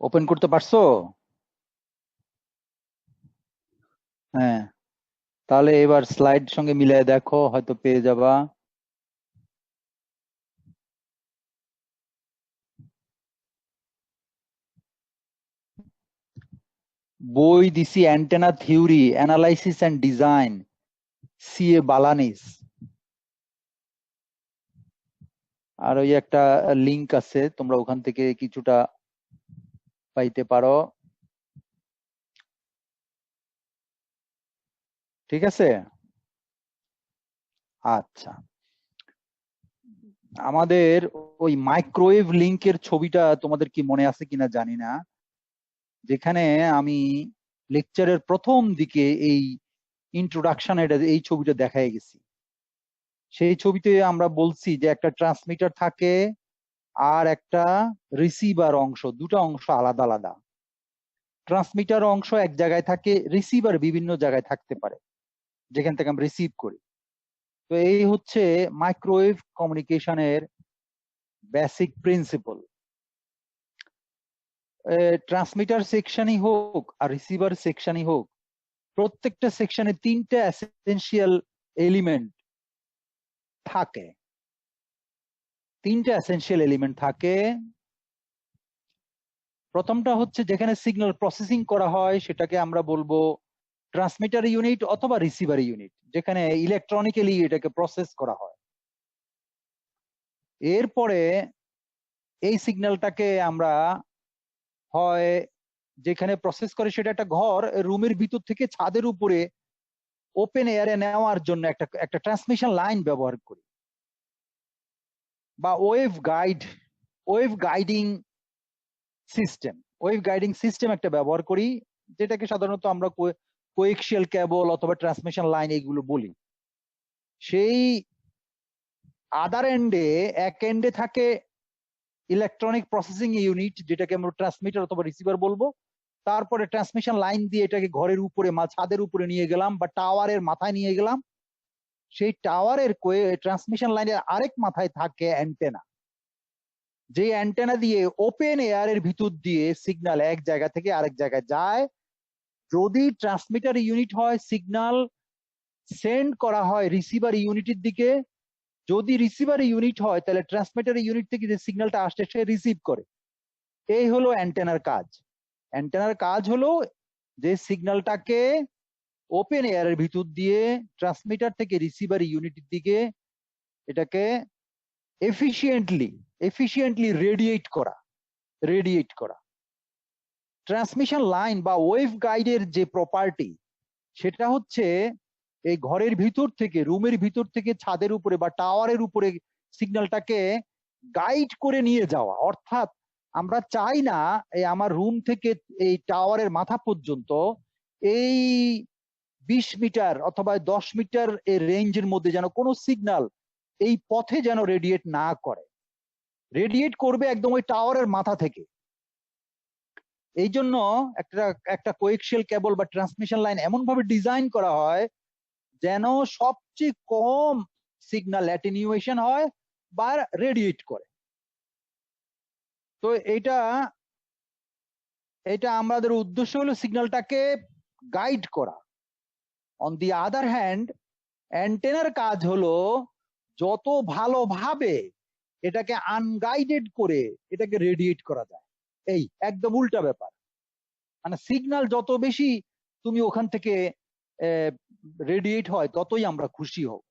Open করতে পারছো? হ্যাঁ, তাহলে এবার স্লাইড সঙ্গে মিলিয়ে দেখো, হয়তো পেয়ে যাবা। বই দিছি antenna theory analysis and design, C A Balanis. আর ওই একটা লিংক আছে, তোমরা ওখান থেকে কিছুটা পাইতে পারো। ঠিক আছে। আচ্ছা, আমাদের ওই মাইক্রোওয়েভ লিংকের ছবিটা তোমাদের কি মনে আছে কিনা জানি না, যেখানে আমি লেকচারের প্রথম দিকে এই ইন্ট্রোডাকশন এটা এই ছবিটা দেখাই গেছি। সেই ছবিতে আমরা বলছি যে একটা ট্রান্সমিটার থাকে আর একটা রিসিভার অংশ, দুটো অংশ আলাদা আলাদা। ট্রান্সমিটার অংশ এক জায়গায় থাকে, রিসিভার বিভিন্ন জায়গায় থাকতে পারে যেখান থেকে আমরা রিসিভ করি। তো এই হচ্ছে মাইক্রোওয়েভ কমিউনিকেশনের বেসিক প্রিন্সিপল। ট্রান্সমিটার সেকশনই হোক আর রিসিভার সেকশনই হোক, প্রত্যেকটা সেকশনে তিনটা এসেনশিয়াল এলিমেন্ট থাকে। তিনটা এসেনশিয়াল এলিমেন্ট থাকে। প্রথমটা হচ্ছে যেখানে সিগন্যাল প্রসেসিং করা হয় সেটাকে আমরা বলবো ট্রান্সমিটার ইউনিট অথবা রিসিভার ইউনিট, যেখানে ইলেকট্রনিক্যালি এটাকে প্রসেস করা হয়। এরপরে এই সিগন্যালটাকে আমরা হয় যেখানে প্রসেস করে সেটা একটা ঘর, রুমের ভিতর থেকে ছাদের উপরে ওপেন এয়ারে নেওয়ার জন্য একটা একটা ট্রান্সমিশন লাইন ব্যবহার করি, বা wave guiding system. Wave guiding system একটা ব্যবহার করি, যেটাকে সাধারণত আমরা কোয়েক্সিয়াল কেবল অথবা ট্রান্সমিশন লাইন এইগুলো বলি। সেই আদার এন্ডে, এক এন্ডে থাকে ইলেকট্রনিক প্রসেসিং ইউনিট, যেটাকে আমরা ট্রান্সমিটার অথবা রিসিভার বলবো। তারপরে ট্রান্সমিশন লাইন দিয়ে এটাকে ঘরের উপরে ছাদের উপরে নিয়ে গেলাম বা টাওয়ারের মাথায় নিয়ে গেলাম। সেই টাওয়ারের ট্রান্সমিশন লাইনের আরেক মাথায় থাকে অ্যান্টেনা, যে অ্যান্টেনা দিয়ে ওপেন এয়ারের ভিতর দিয়ে সিগন্যাল এক জায়গা থেকে আরেক জায়গায় যায়। যদি ট্রান্সমিটার ইউনিট হয়, সিগন্যাল সেন্ড করা হয় রিসিভার ইউনিটের দিকে। যদি রিসিভার ইউনিট হয়, তাহলে ট্রান্সমিটার ইউনিট থেকে যে সিগন্যালটা আসছে সে রিসিভ করে। এই হলো অ্যান্টেনার কাজ। অ্যান্টেনার কাজ হলো যে সিগন্যালটাকে ওপেন এয়ারের ভিতর দিয়ে ট্রান্সমিটার থেকে রিসিভার ইউনিটের দিকে এটাকে এফিসিয়েন্টলি এফিসিয়েন্টলি রেডিয়েট করা। ট্রান্সমিশন লাইন বা ওয়েভ গাইডের যে প্রপার্টি, সেটা হচ্ছে এই ঘরের ভিতর থেকে, রুমের ভিতর থেকে ছাদের উপরে বা টাওয়ারের উপরে সিগন্যালটাকে গাইড করে নিয়ে যাওয়া। অর্থাৎ আমরা চাই না এই আমার রুম থেকে এই টাওয়ারের মাথা পর্যন্ত এই 20 মিটার অথবা 10 মিটার এর রেঞ্জের মধ্যে যেন কোনো সিগন্যাল এই পথে যেন রেডিয়েট না করে। রেডিয়েট করবে একদম ওই টাওয়ারের মাথা থেকে। এই জন্য একটা একটা কোয়েক্সিয়াল কেবল বা ট্রান্সমিশন লাইন এমন ভাবে ডিজাইন করা হয় যেন সবচেয়ে কম সিগন্যাল অ্যাটেনিউয়েশন হয় বা রেডিয়েট করে। তো এটা এটা আমাদের উদ্দেশ্য হলো সিগন্যালটাকে গাইড করা। অন দি আদার হ্যান্ড, অ্যান্টেনার কাজ হলো যত ভালোভাবে এটাকে আনগাইডেড করে এটাকে রেডিয়েট করা যায়। এই একদম উল্টা ব্যাপার। মানে সিগন্যাল যত বেশি তুমি ওখান থেকে রেডিয়েট হয়, ততই আমরা খুশি হব।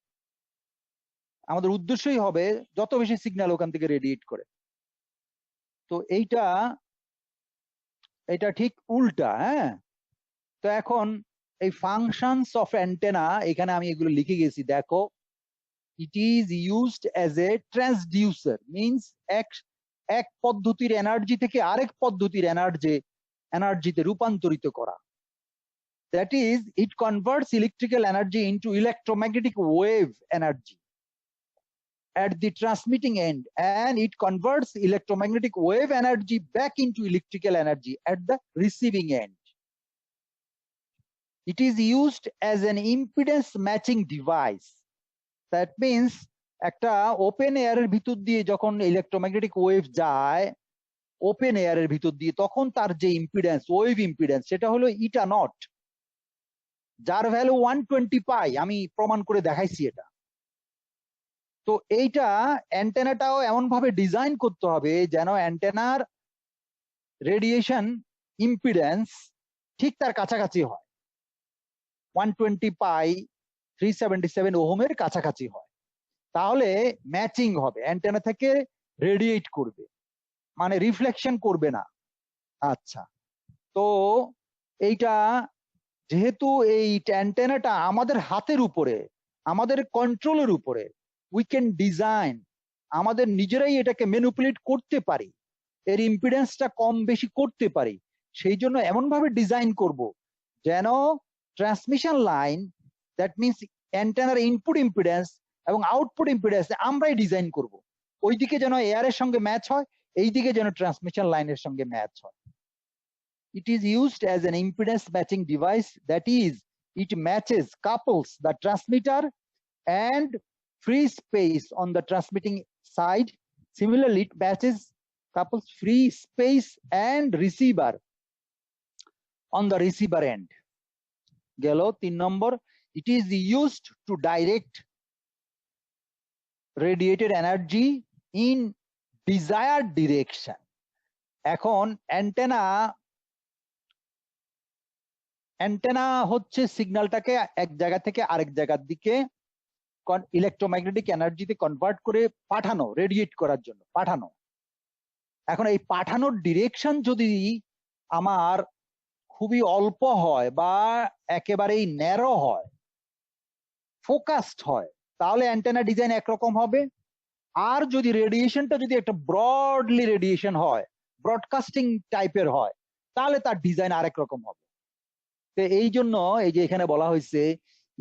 আমাদের উদ্দেশ্যই হবে যত বেশি সিগন্যাল ওখান থেকে রেডিয়েট করে। তো এটা ঠিক উল্টা। হ্যাঁ, তো এখন এই ফাংশনস অফ অ্যান্টেনা এখানে আমি এগুলো লিখে গেছি, দেখো। It is used as a transducer, means এক এক পদ্ধতির এনার্জি থেকে আরেক পদ্ধতির এনার্জিতে রূপান্তরিত করা। That is, it converts electrical energy into electromagnetic wave energy at the transmitting end, and it converts electromagnetic wave energy back into electrical energy at the receiving end. It is used as an impedance matching device. That means একটা open এয়ারের ভিতর দিয়ে যখন electromagnetic wave যায়, open এয়ারের ভিতর দিয়ে, তখন তার যে ইম্পিডেন্স, ওয়েভ ইম্পিডেন্স, সেটা হলো ইটা নট, যার ভ্যালু 120 পাই। আমি প্রমাণ করে দেখাইছি এটা। তো এইটা অ্যান্টেনাটাও এমন ভাবে ডিজাইন করতে হবে যেন অ্যান্টেনার রেডিয়েশন ইম্পিডেন্স ঠিক তার কাছাকাছি হয়, 120 পাই 377 ওহমের কাছাকাছি হয়, তাহলে ম্যাচিং হবে, অ্যান্টেনা থেকে রেডিয়েট করবে, মানে রিফ্লেকশন করবে না। আচ্ছা, তো এইটা যেহেতু এই অ্যান্টেনাটা আমাদের হাতের উপরে, আমাদের কন্ট্রোলের উপরে, উই ক্যান ডিজাইন, আমাদের নিজেরাই এটাকে ম্যানিপুলেট করতে পারি, এর ইম্পিডেন্সটা কম বেশি করতে পারি। সেই জন্য এমন ভাবে ডিজাইন করব যেন ট্রান্সমিশন লাইন, দ্যাট মিনস অ্যান্টেনার ইনপুট ইম্পিডেন্স এবং আউটপুট ইম্পিডেন্স আমরাই ডিজাইন করব, ওইদিকে যেন এয়ারের সঙ্গে ম্যাচ হয়, এইদিকে যেন ট্রান্সমিশন লাইনের সঙ্গে ম্যাচ হয়। It is used as an impedance matching device, that is, it matches, couples the transmitter and free space on the transmitting side. Similarly, it matches, couples free space and receiver on the receiver end. Gelo 3 number, it is used to direct radiated energy in desired direction. এখন antenna হচ্ছে সিগন্যালটাকে এক জায়গা থেকে আরেক জায়গার দিকে electromagnetic এনার্জিতে convert করে পাঠানো, রেডিয়েট করার জন্য পাঠানো। এখন এই পাঠানোর ডিরেকশন যদি আমার খুবই অল্প হয় বা একেবারেই ন্যারো হয়, ফোকাসড হয়, তাহলে অ্যান্টেনা ডিজাইন একরকম হবে। আর যদি রেডিয়েশনটা যদি একটা ব্রডলি রেডিয়েশন হয়, ব্রডকাস্টিং টাইপের হয়, তাহলে তার ডিজাইন আরেক রকম হবে। তো এই জন্য এই যে এখানে বলা হয়েছে,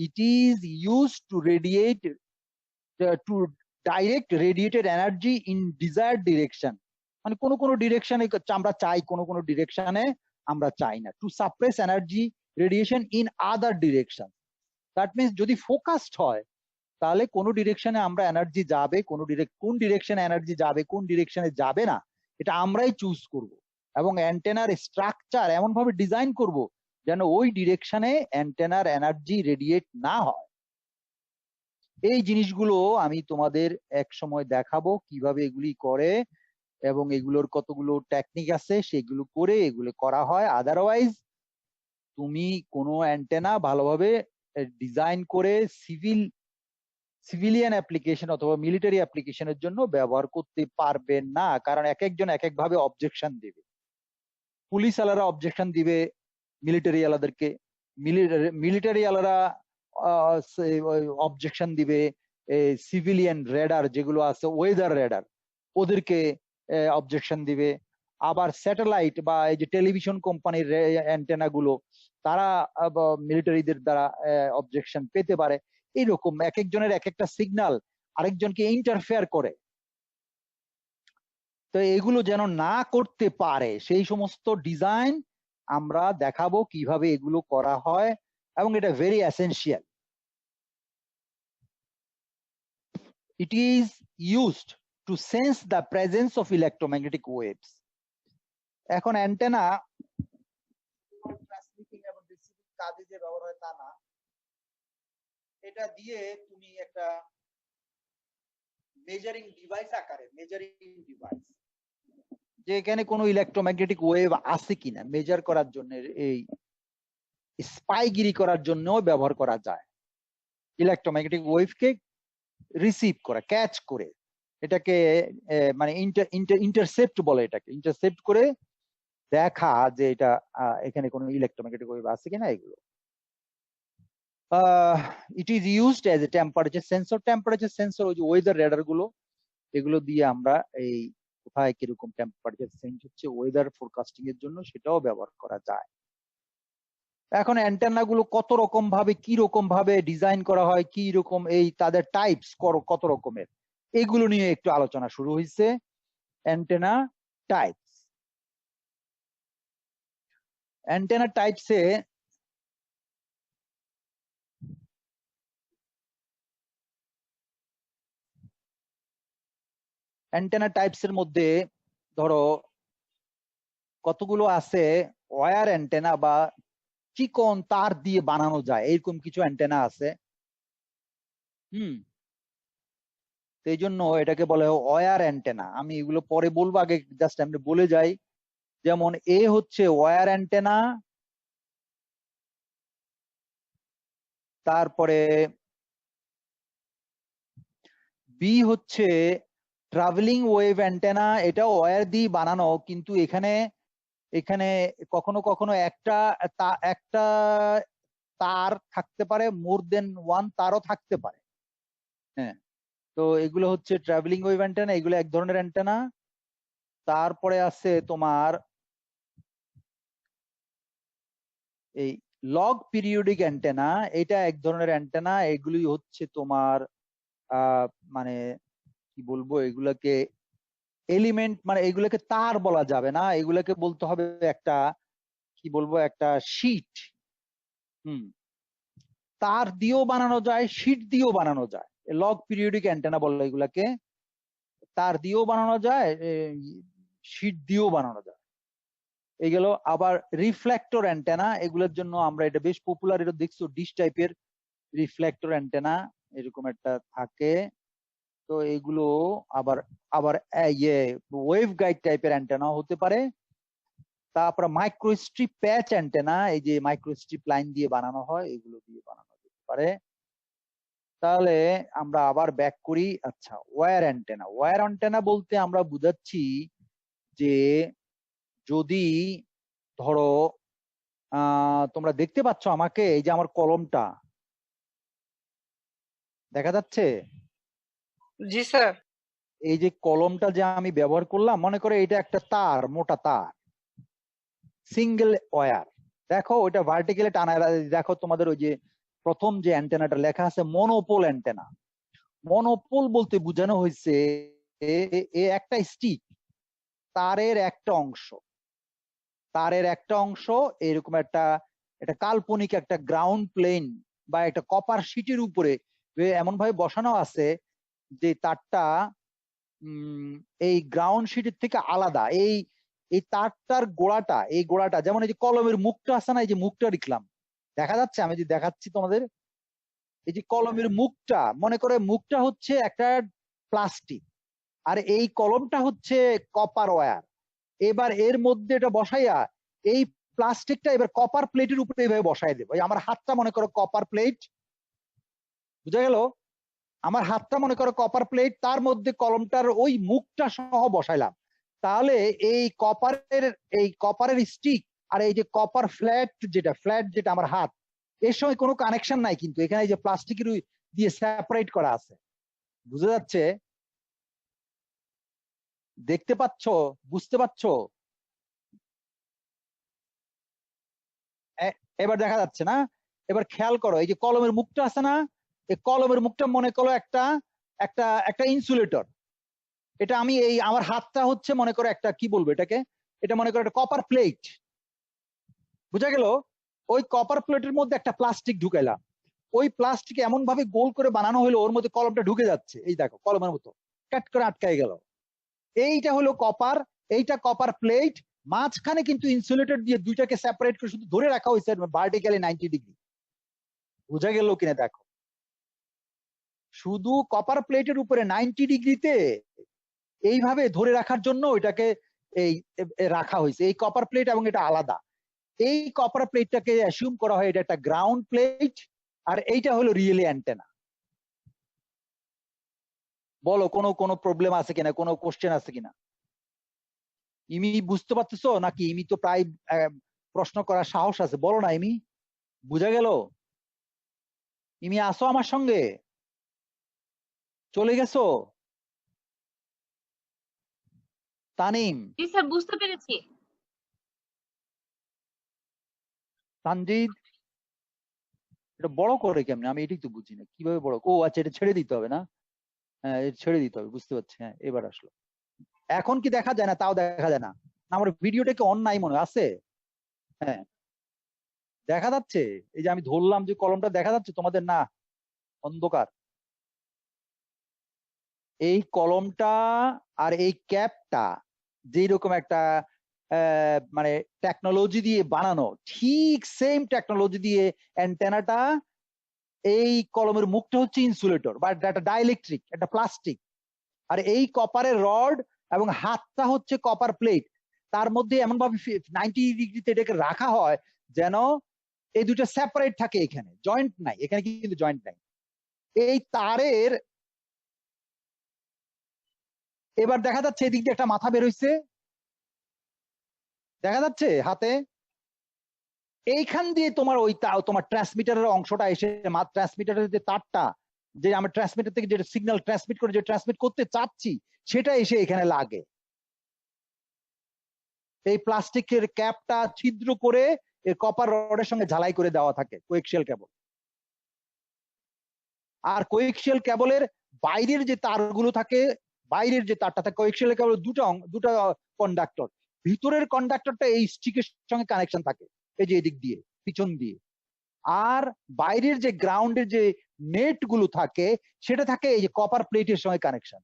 it is use to radiate, to direct radiated energy in desired direction, মানে কোন কোন ডিরেকশনে আমরা চাই, কোন কোন ডিরেকশনে আমরা চাই না। To suppress energy radiation in other direction, that means যদি ফোকাসড হয় তাহলে কোন ডিরেকশনে আমরা এনার্জি যাবে, কোন ডিরেকশনে এনার্জি যাবে, কোন ডিরেকশনে যাবে না, এটা আমরাই চুজ করব। এবং অ্যান্টেনার স্ট্রাকচার এমন ভাবে ডিজাইন করব যেন ওই ডিরেকশনে অ্যান্টেনার এনার্জি রেডিয়েট না হয়। এই জিনিসগুলো আমি তোমাদের এক সময় দেখাবো কিভাবে এগুলি করে এবং এগুলোর কতগুলো টেকনিক আছে, সেগুলো করে এগুলো করা হয়। আদারওয়াইজ তুমি কোনো অ্যান্টেনা ভালোভাবে ডিজাইন করে সিভিলিয়ান অ্যাপ্লিকেশন অথবা মিলিটারি অ্যাপ্লিকেশনের জন্য ব্যবহার করতে পারবে না, কারণ এক একজন এক এক ভাবে অবজেকশন দিবে। পুলিশ আলারা অবজেকশন দিবে মিলিটারি আলাদেরকে, মিলিটারি আলারা অবজেকশন দিবে সিভিলিয়ান রেডার যেগুলো আছে, ওয়েদার রেডার, ওদেরকে অবজেকশন দিবে। আবার স্যাটেলাইট বা এই যে টেলিভিশন কোম্পানির অ্যান্টেনা গুলো, তারা মিলিটারিদের দ্বারা অবজেকশন পেতে পারে। এইরকম এক একজনের এক একটা সিগন্যাল আরেকজনকে ইন্টারফেয়ার করে। তো এগুলো যেন না করতে পারে সেই সমস্ত ডিজাইন আমরা দেখাবো কিভাবে এগুলো করা হয়, এবং এটা very essential. It is used to sense the presence of electromagnetic waves. এখন অ্যান্টেনা ট্রান্সমিটিং এবং রিসিভিং কাজে যে ব্যবহার হয় তা না, এটা দিয়ে তুমি একটা মেজারিং ডিভাইস আকারে, মেজারিং ডিভাইস, যে এখানে কোনো ইলেকট্রোম্যাগনেটিক ওয়েভ আছে কিনা মেজার করার জন্য, এই স্পাইগিরি করার জন্য ব্যবহার করা যায়। ইলেকট্রোম্যাগনেটিক ওয়েভকে রিসিভ করা, ক্যাচ করে, এটাকে মানে ইন্টারসেপ্ট বলে, এটাকে ইন্টারসেপ্ট করে দেখা যে এটা এখানে কোনো ইলেকট্রোম্যাগনেটিক ওয়েভ আছে কিনা। এগুলো it is used as a temperature sensor. Temperature sensor ওই যে ওয়েদার রেডার গুলো, এগুলো দিয়ে আমরা এই কোথায় কিরকম টেম্পারেচার চেঞ্জ হচ্ছে ওয়েদার ফোরকাস্টিং এর জন্য সেটাও ব্যবহার করা যায়। এখন অ্যান্টেনা গুলো কত রকম ভাবে, কি রকম ভাবে ডিজাইন করা হয়, কি রকম এই তাদের টাইপস কত রকমের, এগুলো নিয়ে একটু আলোচনা শুরু হয়েছে। অ্যান্টেনা টাইপস, অ্যান্টেনা টাইপসে অ্যান্টেনা টাইপস এর মধ্যে ধরো কতগুলো আছে ওয়্যার অ্যান্টেনা বা চিকন তার দিয়ে বানানো যায় এরকম কিছু অ্যান্টেনা আছে। এই জন্য এটাকে বলে ওয়্যার অ্যান্টেনা। আমি এগুলো পরে বলবো, আগে জাস্ট আমি বলে যাই। যেমন এ হচ্ছে ওয়্যার অ্যান্টেনা, তারপরে বি হচ্ছে ট্রাভেলিং ওয়েভ অ্যান্টেনা। এটা ওয়্যার দিয়ে বানানো, কিন্তু এখানে এখানে কখনো কখনো একটা তার থাকতে পারে, মোর দেন ওয়ান তারও থাকতে পারে। হ্যাঁ, তো এগুলো হচ্ছে ট্রাভেলিং ওয়েভ অ্যান্টেনা, এগুলো এক ধরনের অ্যান্টেনা। তারপরে আছে তোমার এই লগ পিরিয়ডিক অ্যান্টেনা, এটা এক ধরনের অ্যান্টেনা। এগুলি হচ্ছে তোমার মানে কি বলবো, এগুলাকে এলিমেন্ট, মানে এগুলোকে তার বলা যাবে না, এগুলোকে বলতে হবে একটা কি বলবো, একটা শীট। তার দিয়েও বানানো যায়, শীট দিয়েও বানানো যায়। লগ পিরিয়ডিক অ্যান্টেনা বলে এগুলাকে। তার দিয়েও বানানো যায়, শীট দিয়েও বানানো যায়। এগুলো আবার রিফ্লেক্টর অ্যান্টেনা, এগুলোর জন্য আমরা এটা বেশ পপুলার, এটা দেখছো ডিশ টাইপের রিফ্লেক্টর অ্যান্টেনা এরকম একটা থাকে। তো এগুলো আবার আবার ইয়ে ওয়েভ গাইড টাইপের অ্যান্টেনা হতে পারে। তারপরে মাইক্রোস্ট্রিপ প্যাচ অ্যান্টেনা, এই যে মাইক্রোস্ট্রিপ লাইন দিয়ে বানানো হয়, এগুলো দিয়ে বানানো যেতে পারে। তাহলে আমরা আবার ব্যাক করি। আচ্ছা, ওয়্যার অ্যান্টেনা। ওয়্যার অ্যান্টেনা বলতে আমরা বুঝাচ্ছি যে যদি ধরো তোমরা দেখতে পাচ্ছ আমাকে, এই যে আমার কলমটা দেখা যাচ্ছে, জি স্যার। এই যে কলমটা যে আমি ব্যবহার করলাম, মনে করে এটা একটা তার, মোটা তার, সিঙ্গেল ওয়্যার। দেখো ওইটা ভার্টিক্যালি টানা, দেখো তোমাদের ওই যে প্রথম যে অ্যান্টেনাটা লেখা আছে মনোপোল অ্যান্টেনা। মনোপোল বলতে বোঝানো হয়েছে একটা স্টিক, তারের একটা অংশ, তারের একটা অংশ এরকম একটা একটা কাল্পনিক একটা গ্রাউন্ড প্লেন বা একটা কপার শিটের উপরে এমন ভাবে বসানো আছে যে তারটা এই গ্রাউন্ড শিটের থেকে আলাদা। এই এই তারটার গোড়াটা, এই গোড়াটা যেমন এই যে কলমের মুখটা আছে না, এই যে মুখটা লিখলাম, দেখা যাচ্ছে, আমি যে দেখাচ্ছি তোমাদের, এই যে কলমের মুখটা, মনে করে মুখটা হচ্ছে একটা প্লাস্টিক, আর এই কলমটা হচ্ছে কপার ওয়্যার। এবার এর মধ্যে এটা বসাইয়া এই প্লাস্টিকটা এবার কপার প্লেটের উপরে এইভাবে বসাই দেবো। আমার হাতটা মনে করো কপার প্লেট, বুঝা গেল? আমার হাতটা মনে করো কপার প্লেট, তার মধ্যে কলমটার ওই মুখটা সহ বসাইলাম। তাহলে এই কপারের স্টিক আর এই যে কপার ফ্ল্যাট যেটা আমার হাত, এর সঙ্গে কোনো কানেকশন নাই, কিন্তু এখানে এই যে প্লাস্টিকের দিয়ে সেপারেট করা আছে। বুঝা যাচ্ছে? দেখতে পাচ্ছ? বুঝতে পারছো? এবার দেখা যাচ্ছে না? এবার খেয়াল করো, এই যে কলমের মুখটা আছে না, এই কলমের মুখটা মনে করো একটা একটা একটা ইনসুলেটর। এটা আমি এই আমার হাতটা হচ্ছে মনে করো একটা কি বলবো এটাকে, এটা মনে করো একটা কপার প্লেট। বুঝা গেল? ওই কপার প্লেটের মধ্যে একটা প্লাস্টিক ঢুকাইলাম, ওই প্লাস্টিক এমন ভাবে গোল করে বানানো হলো ওর মধ্যে কলমটা ঢুকে যাচ্ছে, এই দেখো কলমের মতো কাট করে আটকাই গেল। এইটা হলো কপার, এইটা কপার প্লেট, মাঝখানে কিন্তু ইনসুলেটর দিয়ে দুইটাকে সেপারেট করে শুধু ধরে রাখা হয়েছে ভার্টিক্যালি 90 ডিগ্রি। বুঝা গেল কিনা দেখো, শুধু কপার প্লেটের উপরে 90 ডিগ্রিতে এইভাবে ধরে রাখার জন্য ওইটাকে এই রাখা হয়েছে। এই কপার প্লেট এবং এটা আলাদা। এই কপার প্লেটটাকে অ্যাসিউম করা হয় এটা একটা গ্রাউন্ড প্লেট, আর এইটা হলো রিয়েলি অ্যান্টেনা। বলো কোনো কোনো প্রবলেম আছে কিনা, কোনো কোশ্চেন আছে কিনা? ইমি বুঝতে পারতেছো নাকি? ইমি তো প্রায় প্রশ্ন করার সাহস আছে, বলো না ইমি। বুঝা গেল? ইমি আসো আমার সঙ্গে, চলে গেছো? তানিম, জি স্যার, বুঝতে পেরেছি। তানজিদ, এটা বড় করে কেমনে আমি এটাই তো বুঝি না, কিভাবে বড়? ও আচ্ছা, এটা ছেড়ে দিতে হবে না? হ্যাঁ, এটা ছেড়ে দিতে হবে, বুঝতে পারছি। হ্যাঁ, এবার আসলো। এখন কি দেখা যায় না? তাও দেখা যায় না? আমার ভিডিওটা কি অন নাই মনে আছে? হ্যাঁ, দেখা যাচ্ছে। এই যে আমি ধরলাম যে কলমটা, দেখা যাচ্ছে তোমাদের না? অন্ধকার। এই কলমটা আর এই ক্যাপটা যেই রকম একটা মানে টেকনোলজি দিয়ে বানানো, ঠিক সেম টেকনোলজি দিয়ে অ্যান্টেনাটা, এই কলমের মুখটা হচ্ছে ইনসুলেটর বা একটা ডাইইলেকট্রিক, একটা প্লাস্টিক, আর এই কপারের রড এবং হাতটা হচ্ছে কপার প্লেট। তার মধ্যে এমন ভাবে 90 ডিগ্রিতে এটাকে রাখা হয় যেন এই দুটো সেপারেট থাকে, এখানে জয়েন্ট নাই, এখানে কিন্তু জয়েন্ট নাই। এই তারের এবার দেখা যাচ্ছে এদিক দিয়ে একটা মাথা বের হইছে, দেখা যাচ্ছে হাতে, এইখান দিয়ে তোমার ওই তোমার ট্রান্সমিটারের অংশটা এসে, ট্রান্সমিটারের যে তারটা, যে আমরা ট্রান্সমিটার থেকে যেটা সিগন্যাল ট্রান্সমিট করে, যে ট্রান্সমিট করতে চাচ্ছি, সেটা এসে এখানে লাগে। এই প্লাস্টিকের ক্যাপটা ছিদ্র করে এই কপার রডের সঙ্গে ঝালাই করে দেওয়া থাকে কোয়েক্সিয়াল কেবল। আর কোয়েক্সিয়াল কেবলের বাইরের যে তারগুলো থাকে, বাইরের যে তারটা থাকে, কোয়েক্সিয়াল কেবল দুটা কন্ডাক্টর, ভিতরের কন্ডাক্টরটা এই স্টিকের সঙ্গে কানেকশন থাকে, এই যে এদিক দিয়ে পিছন দিয়ে। আর বাইরের যে গ্রাউন্ডের যে নেট গুলো থাকে, সেটা থাকে এই যে কপার প্লেটের সঙ্গে কানেকশন,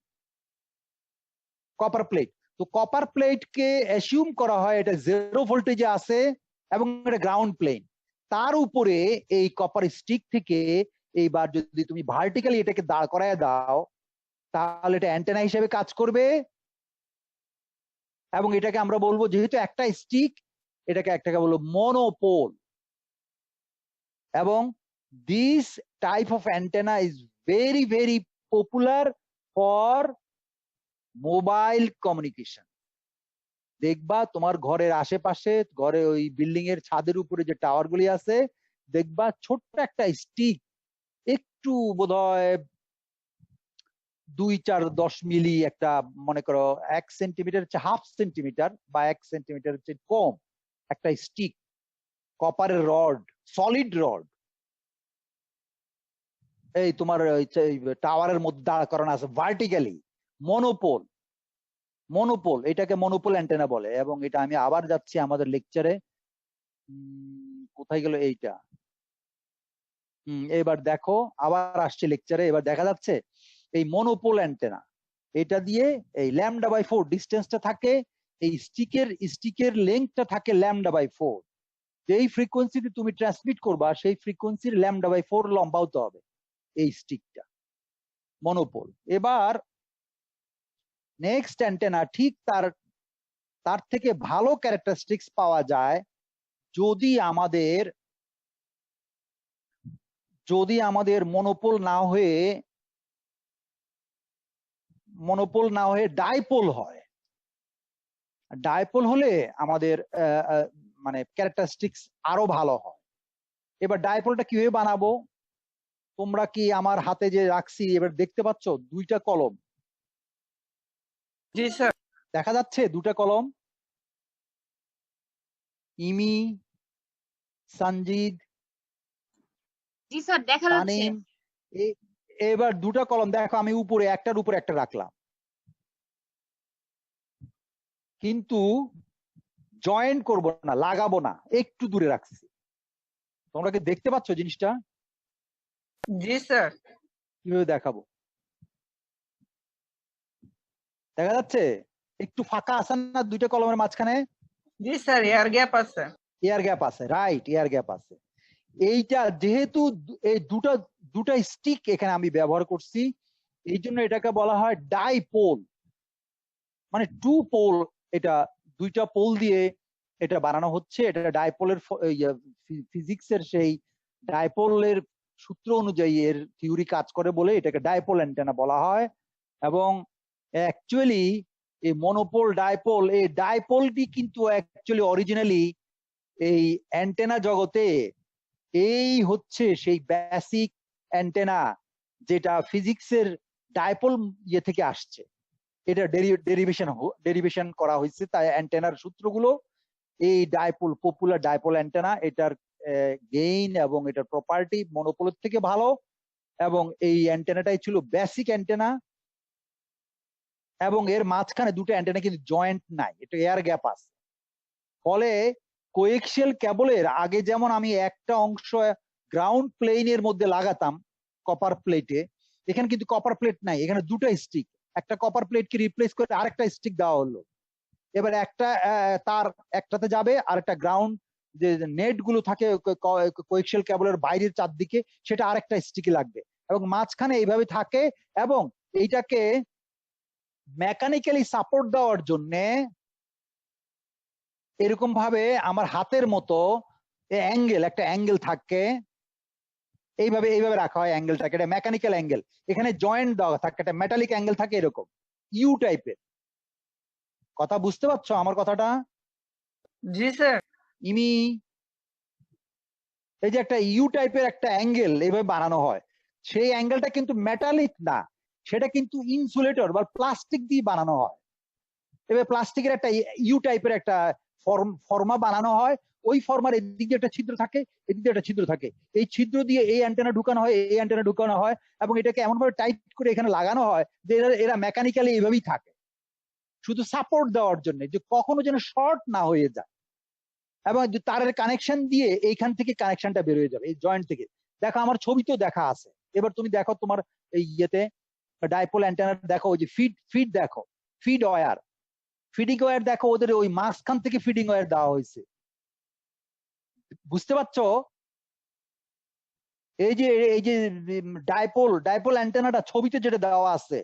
কপার প্লেট। তো কপার প্লেটকে অ্যাসিউম করা হয় এটা 0 ভোল্টেজে আছে এবং এটা গ্রাউন্ড প্লেন। তার উপরে এই কপার স্টিক থেকে এইবার যদি তুমি ভার্টিক্যালি এটাকে দাঁড় করায় দাও, তাহলে এটা অ্যান্টেনা হিসেবে কাজ করবে। এবং এটাকে আমরা বলবো, যেহেতু একটা স্টিক, একটাকে বলবো মনোপোল। এবং this type of antenna is very very popular for mobile communication. দেখবা তোমার ঘরের আশেপাশে, ঘরে ওই বিল্ডিং এর ছাদের উপরে যে টাওয়ার গুলি আছে, দেখবা ছোট্ট একটা স্টিক, একটু বোধহয় 2-4-10 মিলি, একটা মনে করো 1 সেন্টিমিটার, 1/2 সেন্টিমিটার বা 1 সেন্টিমিটার কম একটা স্টিক, কপারের রড, সলিড রড, এই তোমার টাওয়ারের মধ্যে দাঁড় করানো আছে ভার্টিক্যালি। মনোপোল, এটাকে মনোপোল অ্যান্টেনা বলে। এবং এটা আমি আবার যাচ্ছি আমাদের লেকচারে, কোথায় গেল এইটা, এবার দেখো আবার আসছে লেকচারে, এবার দেখা যাচ্ছে এই মনোপোল অ্যান্টেনা, এটা দিয়ে এই λ/4 ডিস্টেন্সটা থাকে, এই স্টিকের লেন্থটা থাকে λ/4। যেই ফ্রিকোয়েন্সিতে তুমি ট্রান্সমিট করবা, সেই ফ্রিকোয়েন্সির λ/4 লম্বা হতে হবে এই স্টিকটা, মনোপোল। এবার নেক্সট অ্যান্টেনা, ঠিক তার থেকে ভালো ক্যারেক্টারিস্টিক্স পাওয়া যায় যদি আমাদের মনোপোল না হয়ে ডাইপোল হয়। ডাইপোল হলে আমাদের মানে ক্যারেক্টারিস্টিক্স আরো ভালো হয়। এবার ডাইপোলটা কিভাবে বানাবো, তোমরা কি আমার হাতে যে রাখছি এবার দেখতে পাচ্ছ দুইটা কলম? জি স্যার। দেখা যাচ্ছে দুটা কলম, ইমি, সঞ্জিদ, জি স্যার, দেখা যাচ্ছে। তানিম। এবার দুটা কলম দেখো, আমি উপরে একটার উপরে একটা রাখলাম, কিন্তু জয়েন্ট করব না, লাগাবো না, একটু দূরে রাখছি। তোমরা কি দেখতে পাচ্ছ জিনিসটা? জি স্যার। কিভাবে দেখাবো, দেখা যাচ্ছে একটু ফাঁকা আছে না দুইটা কলমের মাঝখানে? জি স্যার, এয়ার গ্যাপ আছে। এয়ার গ্যাপ আছে, রাইট, এয়ার গ্যাপ আছে। এইটা যেহেতু এই দুটা স্টিক এখানে আমি ব্যবহার করছি, এই জন্য এটাকে বলা হয় ডাইপোল, মানে 2 পোল। এটা দুইটা পোল দিয়ে এটা বানানো হচ্ছে। এটা ডাইপোলের ফিজিক্সের সেই ডাইপোলের সূত্র অনুযায়ী এর থিওরি কাজ করে বলে এটাকে ডাইপোল অ্যান্টেনা বলা হয়। এবং অ্যাকচুয়ালি এই মনোপোল ডাইপোল, এই ডাইপোলটি কিন্তু অ্যাকচুয়ালি অরিজিনালি এই অ্যান্টেনা জগতে এই হচ্ছে সেই বেসিক অ্যান্টেনা, যেটা ফিজিক্সের ডাইপোল ইয়ে থেকে আসছে। এটা ডেরিভেশন করা হয়েছে, তাই অ্যান্টেনার সূত্রগুলো এই ডাইপোল, পপুলার ডাইপোল অ্যান্টেনা, এটার গেইন এবং এটার প্রপার্টি মনোপোলের থেকে ভালো। এবং এই অ্যান্টেনাটাই ছিল বেসিক অ্যান্টেনা, এবং এর মাঝখানে দুটো অ্যান্টেনা কিন্তু জয়েন্ট নাই, এটা এয়ার গ্যাপ আছে। ফলে কোয়েক্সিয়াল কেবলের আগে যেমন আমি একটা অংশ গ্রাউন্ড প্লেনের মধ্যে লাগাতাম কপার প্লেটে, এখানে কিন্তু কপার প্লেট নাই, এখানে দুটো স্টিক, একটা কপার প্লেটকে রিপ্লেস করে আরেকটা স্টিক দেওয়া হলো। এবার একটা তার একটাতে যাবে, আর একটা গ্রাউন্ড যে নেট গুলো থাকে কোয়েক্সিয়াল কেবলের বাইরের চারদিকে, সেটা আরেকটা স্টিকি লাগবে, এবং মাঝখানে এইভাবে থাকে। এবং এইটাকে মেকানিক্যালি সাপোর্ট দেওয়ার জন্য এরকম ভাবে আমার হাতের মতো একটা অ্যাঙ্গেল থাকে, এইভাবে এইভাবে রাখা হয় অ্যাঙ্গেলটাকে, এটা মেকানিক্যাল অ্যাঙ্গেল। এখানে জয়েন্ট দেওয়া থাকে, একটা মেটালিক অ্যাঙ্গেল থাকে এরকম ইউ টাইপের। কথা বুঝতে পারছো আমার কথাটা? জি স্যার। ইমি, এই যে একটা ইউ টাইপের একটা অ্যাঙ্গেল এইভাবে বানানো হয়, সেই অ্যাঙ্গেলটা কিন্তু মেটালিক না, সেটা কিন্তু ইনসুলেটর বা প্লাস্টিক দিয়ে বানানো হয়। এবার প্লাস্টিকের একটা ইউ টাইপের একটা ফর্মা বানানো হয়, ওই ফর্মার এদিক দিয়ে একটা ছিদ্র থাকে, এদিক দিয়ে একটা ছিদ্র থাকে, এই ছিদ্র দিয়ে এই অ্যান্টেনা ঢুকানো হয়, এই অ্যান্টেনা ঢুকানো হয়, এবং এটাকে এমন ভাবে টাইট করে এখানে লাগানো হয় যে এরা মেকানিক্যালি এইভাবেই থাকে, শুধু সাপোর্ট দেওয়ার জন্য, যে কখনো যেন শর্ট না হয়ে যায়। এবং তারের কানেকশন দিয়ে এইখান থেকে কানেকশনটা বের হয়ে যাবে এই জয়েন্ট থেকে। দেখো আমার ছবিতেও দেখা আছে। এবার তুমি দেখো তোমার এই ইয়েতে ডাইপোল অ্যান্টেনা দেখো, ওই যে ফিড দেখো, ফিড ওয়্যার, ফিডিং ওয়্যার দেখো, ওদের ওই মাঝখান থেকে ফিডিং ওয়্যার দেওয়া হয়েছে। বুঝতে পারছো? এই যে ডাইপোল অ্যান্টেনাটা ছবিতে যেটা দেওয়া আছে,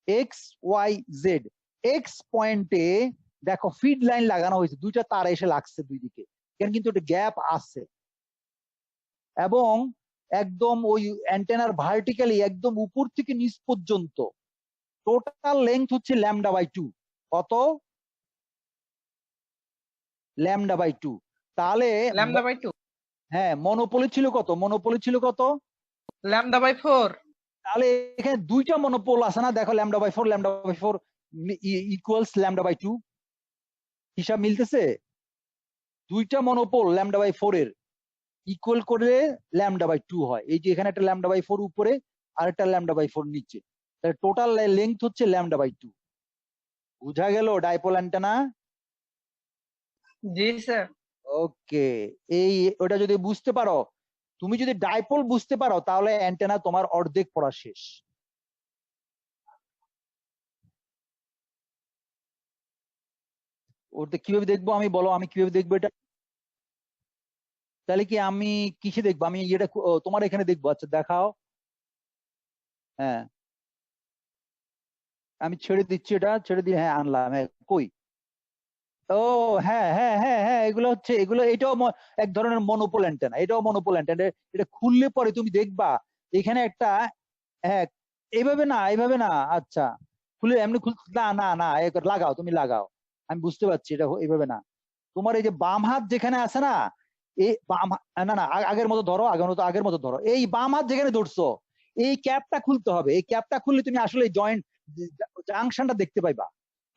এক্স ওয়াই জেড, এক্স পয়েন্টে দেখো ফিড লাইন লাগানো হয়েছে, দুইটা তার এসে লাগছে দুই দিকে, এখানে কিন্তু একটা গ্যাপ আছে। এবং একদম ওই অ্যান্টেনার ভার্টিক্যালি একদম উপর থেকে নিচ পর্যন্ত টোটাল লেন্থ হচ্ছে λ/2। কত? λ/2। তাহলে λ/2। হ্যাঁ, মনোপলি ছিল কত? মনোপলি ছিল কত? λ/4। তাহলে এখানে দুইটা মনোপোল আছে না? দেখো λ/4, λ/4 ইকুয়ালস λ/2, হিসাব মিলতেছে? দুইটা মনোপোল λ/4 এর ইকুয়াল করে λ/2 হয়। এই যে এখানে একটা λ/4 উপরে আর একটা λ/4 নিচে, তাহলে টোটাল লেন্থ হচ্ছে λ/2। বুঝা গেল ডাইপোল অ্যান্টেনা? জি স্যার। ওকে, এই ওটা যদি বুঝতে পারো, তুমি যদি ডাইপোল বুঝতে পারো, তাহলে অ্যান্টেনা তোমার অর্ধেক পড়া শেষ। ওটা কিভাবে দেখবো আমি, বলো আমি কিভাবে দেখবো এটা? তাহলে কি আমি কিসে দেখবো? আমি এটা তোমার এখানে দেখবো। আচ্ছা দেখাও। হ্যাঁ, আমি ছেড়ে দিচ্ছি, এটা ছেড়ে দিয়ে হ্যাঁ আনলাম। হ্যাঁ, কই? ও হ্যাঁ হ্যাঁ হ্যাঁ হ্যাঁ, এগুলো হচ্ছে, এগুলো এটাও এক ধরনের মনোপোল অ্যান্টেনা, এটাও মনোপোল অ্যান্টেনা। এটা খুললে পরে তুমি দেখবা এখানে একটা, হ্যাঁ এইভাবে না, এইভাবে না, আচ্ছা খুলে এমনি না না না, লাগাও, তুমি লাগাও, আমি বুঝতে পারছি এটা এইভাবে না। তোমার এই যে বাম হাত যেখানে আছে না, এই বাম না না, আগের মতো ধরো, আগের মতো ধরো, এই বাম হাত যেখানে ধরছো, এই ক্যাপটা খুলতে হবে। এই ক্যাপটা খুললে তুমি আসলে জয়েন্ট জাংশনটা দেখতে পাইবা।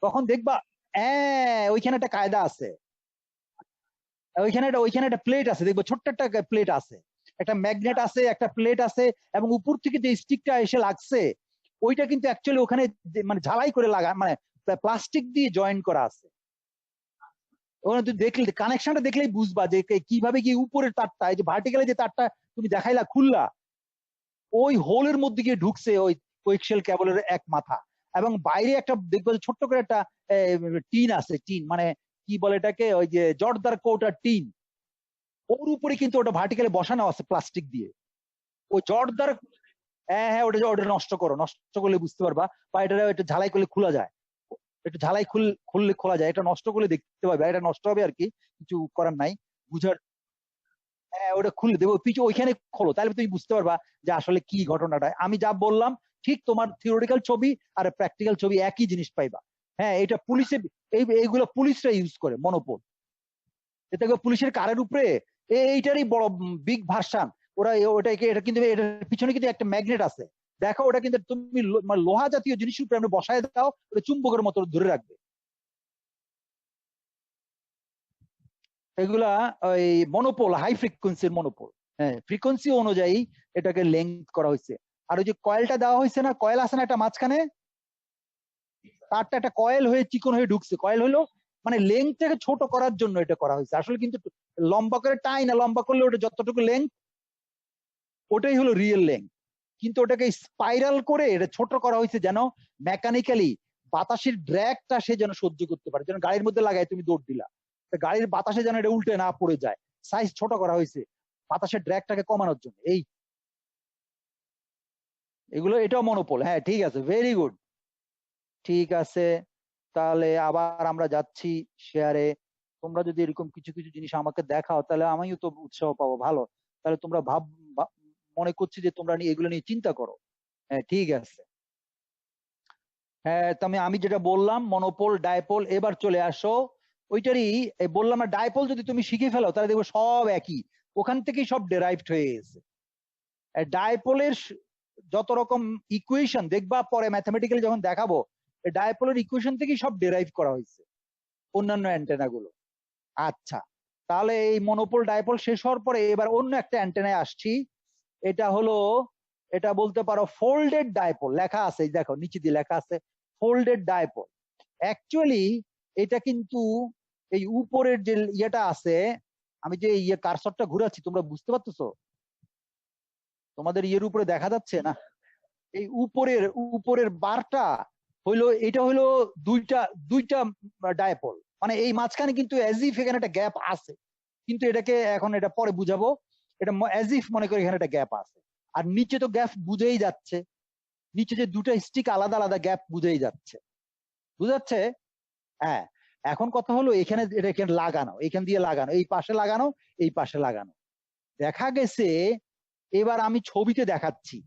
তখন দেখবা হ্যাঁ ওইখানে একটা কায়দা আছে, ওইখানে একটা প্লেট আছে, দেখবো ছোট্ট একটা প্লেট আছে, একটা ম্যাগনেট আছে, একটা প্লেট আছে, এবং উপর থেকে যে স্টিকটা এসে লাগছে, ওইটা কিন্তু অ্যাকচুয়ালি ওখানে মানে ঝালাই করে লাগা, মানে প্লাস্টিক দিয়ে জয়েন করা আছে। ওখানে তুমি দেখলে কানেকশনটা দেখলেই বুঝবা যে কিভাবে কি উপরের তারটা, এই যে ভার্টিক্যালি যে তারটা তুমি দেখাইলা খুললা, ওই হোলের মধ্যে গিয়ে ঢুকছে ওই কোয়েক্সিয়াল কেবলের এক মাথা। এবং বাইরে একটা দেখবো যে ছোট্ট করে একটা টিন আছে, টিন মানে কি বলে এটাকে, ওই যে জর্দার কোটার টিন, ওর উপরে কিন্তু ওটা ভার্টিক্যালি বসানো আছে প্লাস্টিক দিয়ে। ওই জর্দার, হ্যাঁ হ্যাঁ, ওটা ওটা নষ্ট করো, নষ্ট করলে বুঝতে পারবা, বা এটা ঝালাই করলে খোলা যায়, একটু ঝালাই খুললে খোলা যায়, এটা নষ্ট করলে দেখতে পাবে, এটা নষ্ট হবে আর কি, কিছু করার নাই, বুঝার। হ্যাঁ, ওটা খুলে দেবো পিছু, ওইখানে খোলো, তাহলে তুমি বুঝতে পারবা যে আসলে কি ঘটনাটা। আমি যা বললাম ঠিক তোমার থিওরিটিক্যাল ছবি আর প্র্যাকটিক্যাল ছবি একই জিনিস পাইবা। হ্যাঁ, এটা পুলিশে, এইগুলো পুলিশরা ইউজ করে মনোপল, এটা পুলিশের কারের উপরে এইটারই বড় বিগ ভার্সান। ওরা ওটাকে, এটা কিন্তু এটার পিছনে কিন্তু একটা ম্যাগনেট আছে, দেখো ওটা কিন্তু তুমি মানে লোহা জাতীয় জিনিসের উপরে আমরা বসায় দাও, ওটা চুম্বকের মতো ধরে রাখবে। এগুলা ওই মনোপোল, হাই ফ্রিকোয়েন্সির মনোপোল। হ্যাঁ, ফ্রিকোয়েন্সি অনুযায়ী এটাকে লেংথ করা হয়েছে। আর ওই যে কয়েলটা দেওয়া হয়েছে না, কয়েল আছে না একটা মাঝখানে, তারটা একটা কয়েল হয়ে চিকন হয়ে ঢুকছে, কয়েল হলো মানে লেংথটাকে ছোট করার জন্য এটা করা হয়েছে। আসলে কিন্তু লম্বা করে টাই না, লম্বা করলে ওটা যতটুকু লেংথ, ওটাই হলো রিয়েল লেংথ। কিন্তু ওটাকে স্পাইরাল করে এটা ছোট করা হয়েছে, যেন মেকানিক্যালি বাতাসের ড্র্যাগটা সে যেন সহ্য করতে পারে, যেন গাড়ির মধ্যে লাগায় তুমি দৌড় দিলা, গাড়ির বাতাসে যেন এটা উল্টে না পড়ে যায়, সাইজ ছোট করা হয়েছে বাতাসের ড্র্যাগটাকে কমানোর জন্য। এগুলো এটাও মনোপল। হ্যাঁ ঠিক আছে, ভেরি গুড, ঠিক আছে। তাহলে আবার আমরা যাচ্ছি শেয়ারে। তোমরা যদি এরকম কিছু কিছু জিনিস আমাকে দেখাও তাহলে আমিও তো উৎসাহ পাবো। ভালো, তাহলে তোমরা মনে করছি যে তোমরা এগুলো নিয়ে চিন্তা করো। হ্যাঁ ঠিক আছে। হ্যাঁ আমি যেটা বললাম মনোপল ডাইপোল, এবার চলে আসো ওইটারই বললাম না, ডাইপোল যদি তুমি শিখে ফেলো তাহলে দেখবো সব একই, ওখান থেকেই সব ডেরাইভড হয়ে গেছে। ডাইপোলের যত রকম ইকুয়েশন দেখবা পরে ম্যাথমেটিক্যালি যখন দেখাবো, ডাইপোলের ইকুয়েশন থেকেই সব ডেরাইভ করা হয়েছে অন্যান্য অ্যান্টেনা গুলো। আচ্ছা, তাহলে এই মনোপল ডাইপোল শেষ হওয়ার পরে এবার অন্য একটা অ্যান্টেনায় আসছি। এটা হলো, এটা বলতে পারো ফোল্ডেড ডাইপোল, লেখা আছে দেখো নিচে দিয়ে লেখা আছে ফোল্ডেড ডাইপোল। অ্যাকচুয়ালি এটা কিন্তু এই উপরের যে ইয়েটা আছে, আমি যে কারসরটা ঘুরাচ্ছি তোমরা বুঝতে পারতেছো? তোমাদের ইয়ের উপরে দেখা যাচ্ছে না? এই উপরের বারটা হইলো, এটা হইলো দুইটা ডাইপোল, মানে এই মাঝখানে কিন্তু অ্যাজ ইফ এখানে একটা গ্যাপ আছে, কিন্তু এটাকে এখন এটা পরে বুঝাবো। এটা অ্যাজ ইফ মনে করি এখানে একটা গ্যাপ আছে, আর নিচে তো গ্যাপ বুঝেই যাচ্ছে, নিচে যে দুটো স্টিক আলাদা আলাদা গ্যাপ বুঝেই যাচ্ছে, বুঝাচ্ছে? হ্যাঁ, এখন কথা হলো এখানে এটা এখানে লাগানো, এখান দিয়ে লাগানো, এই পাশে লাগানো, এই পাশে লাগানো। দেখা গেছে, এবার আমি ছবিতে দেখাচ্ছি,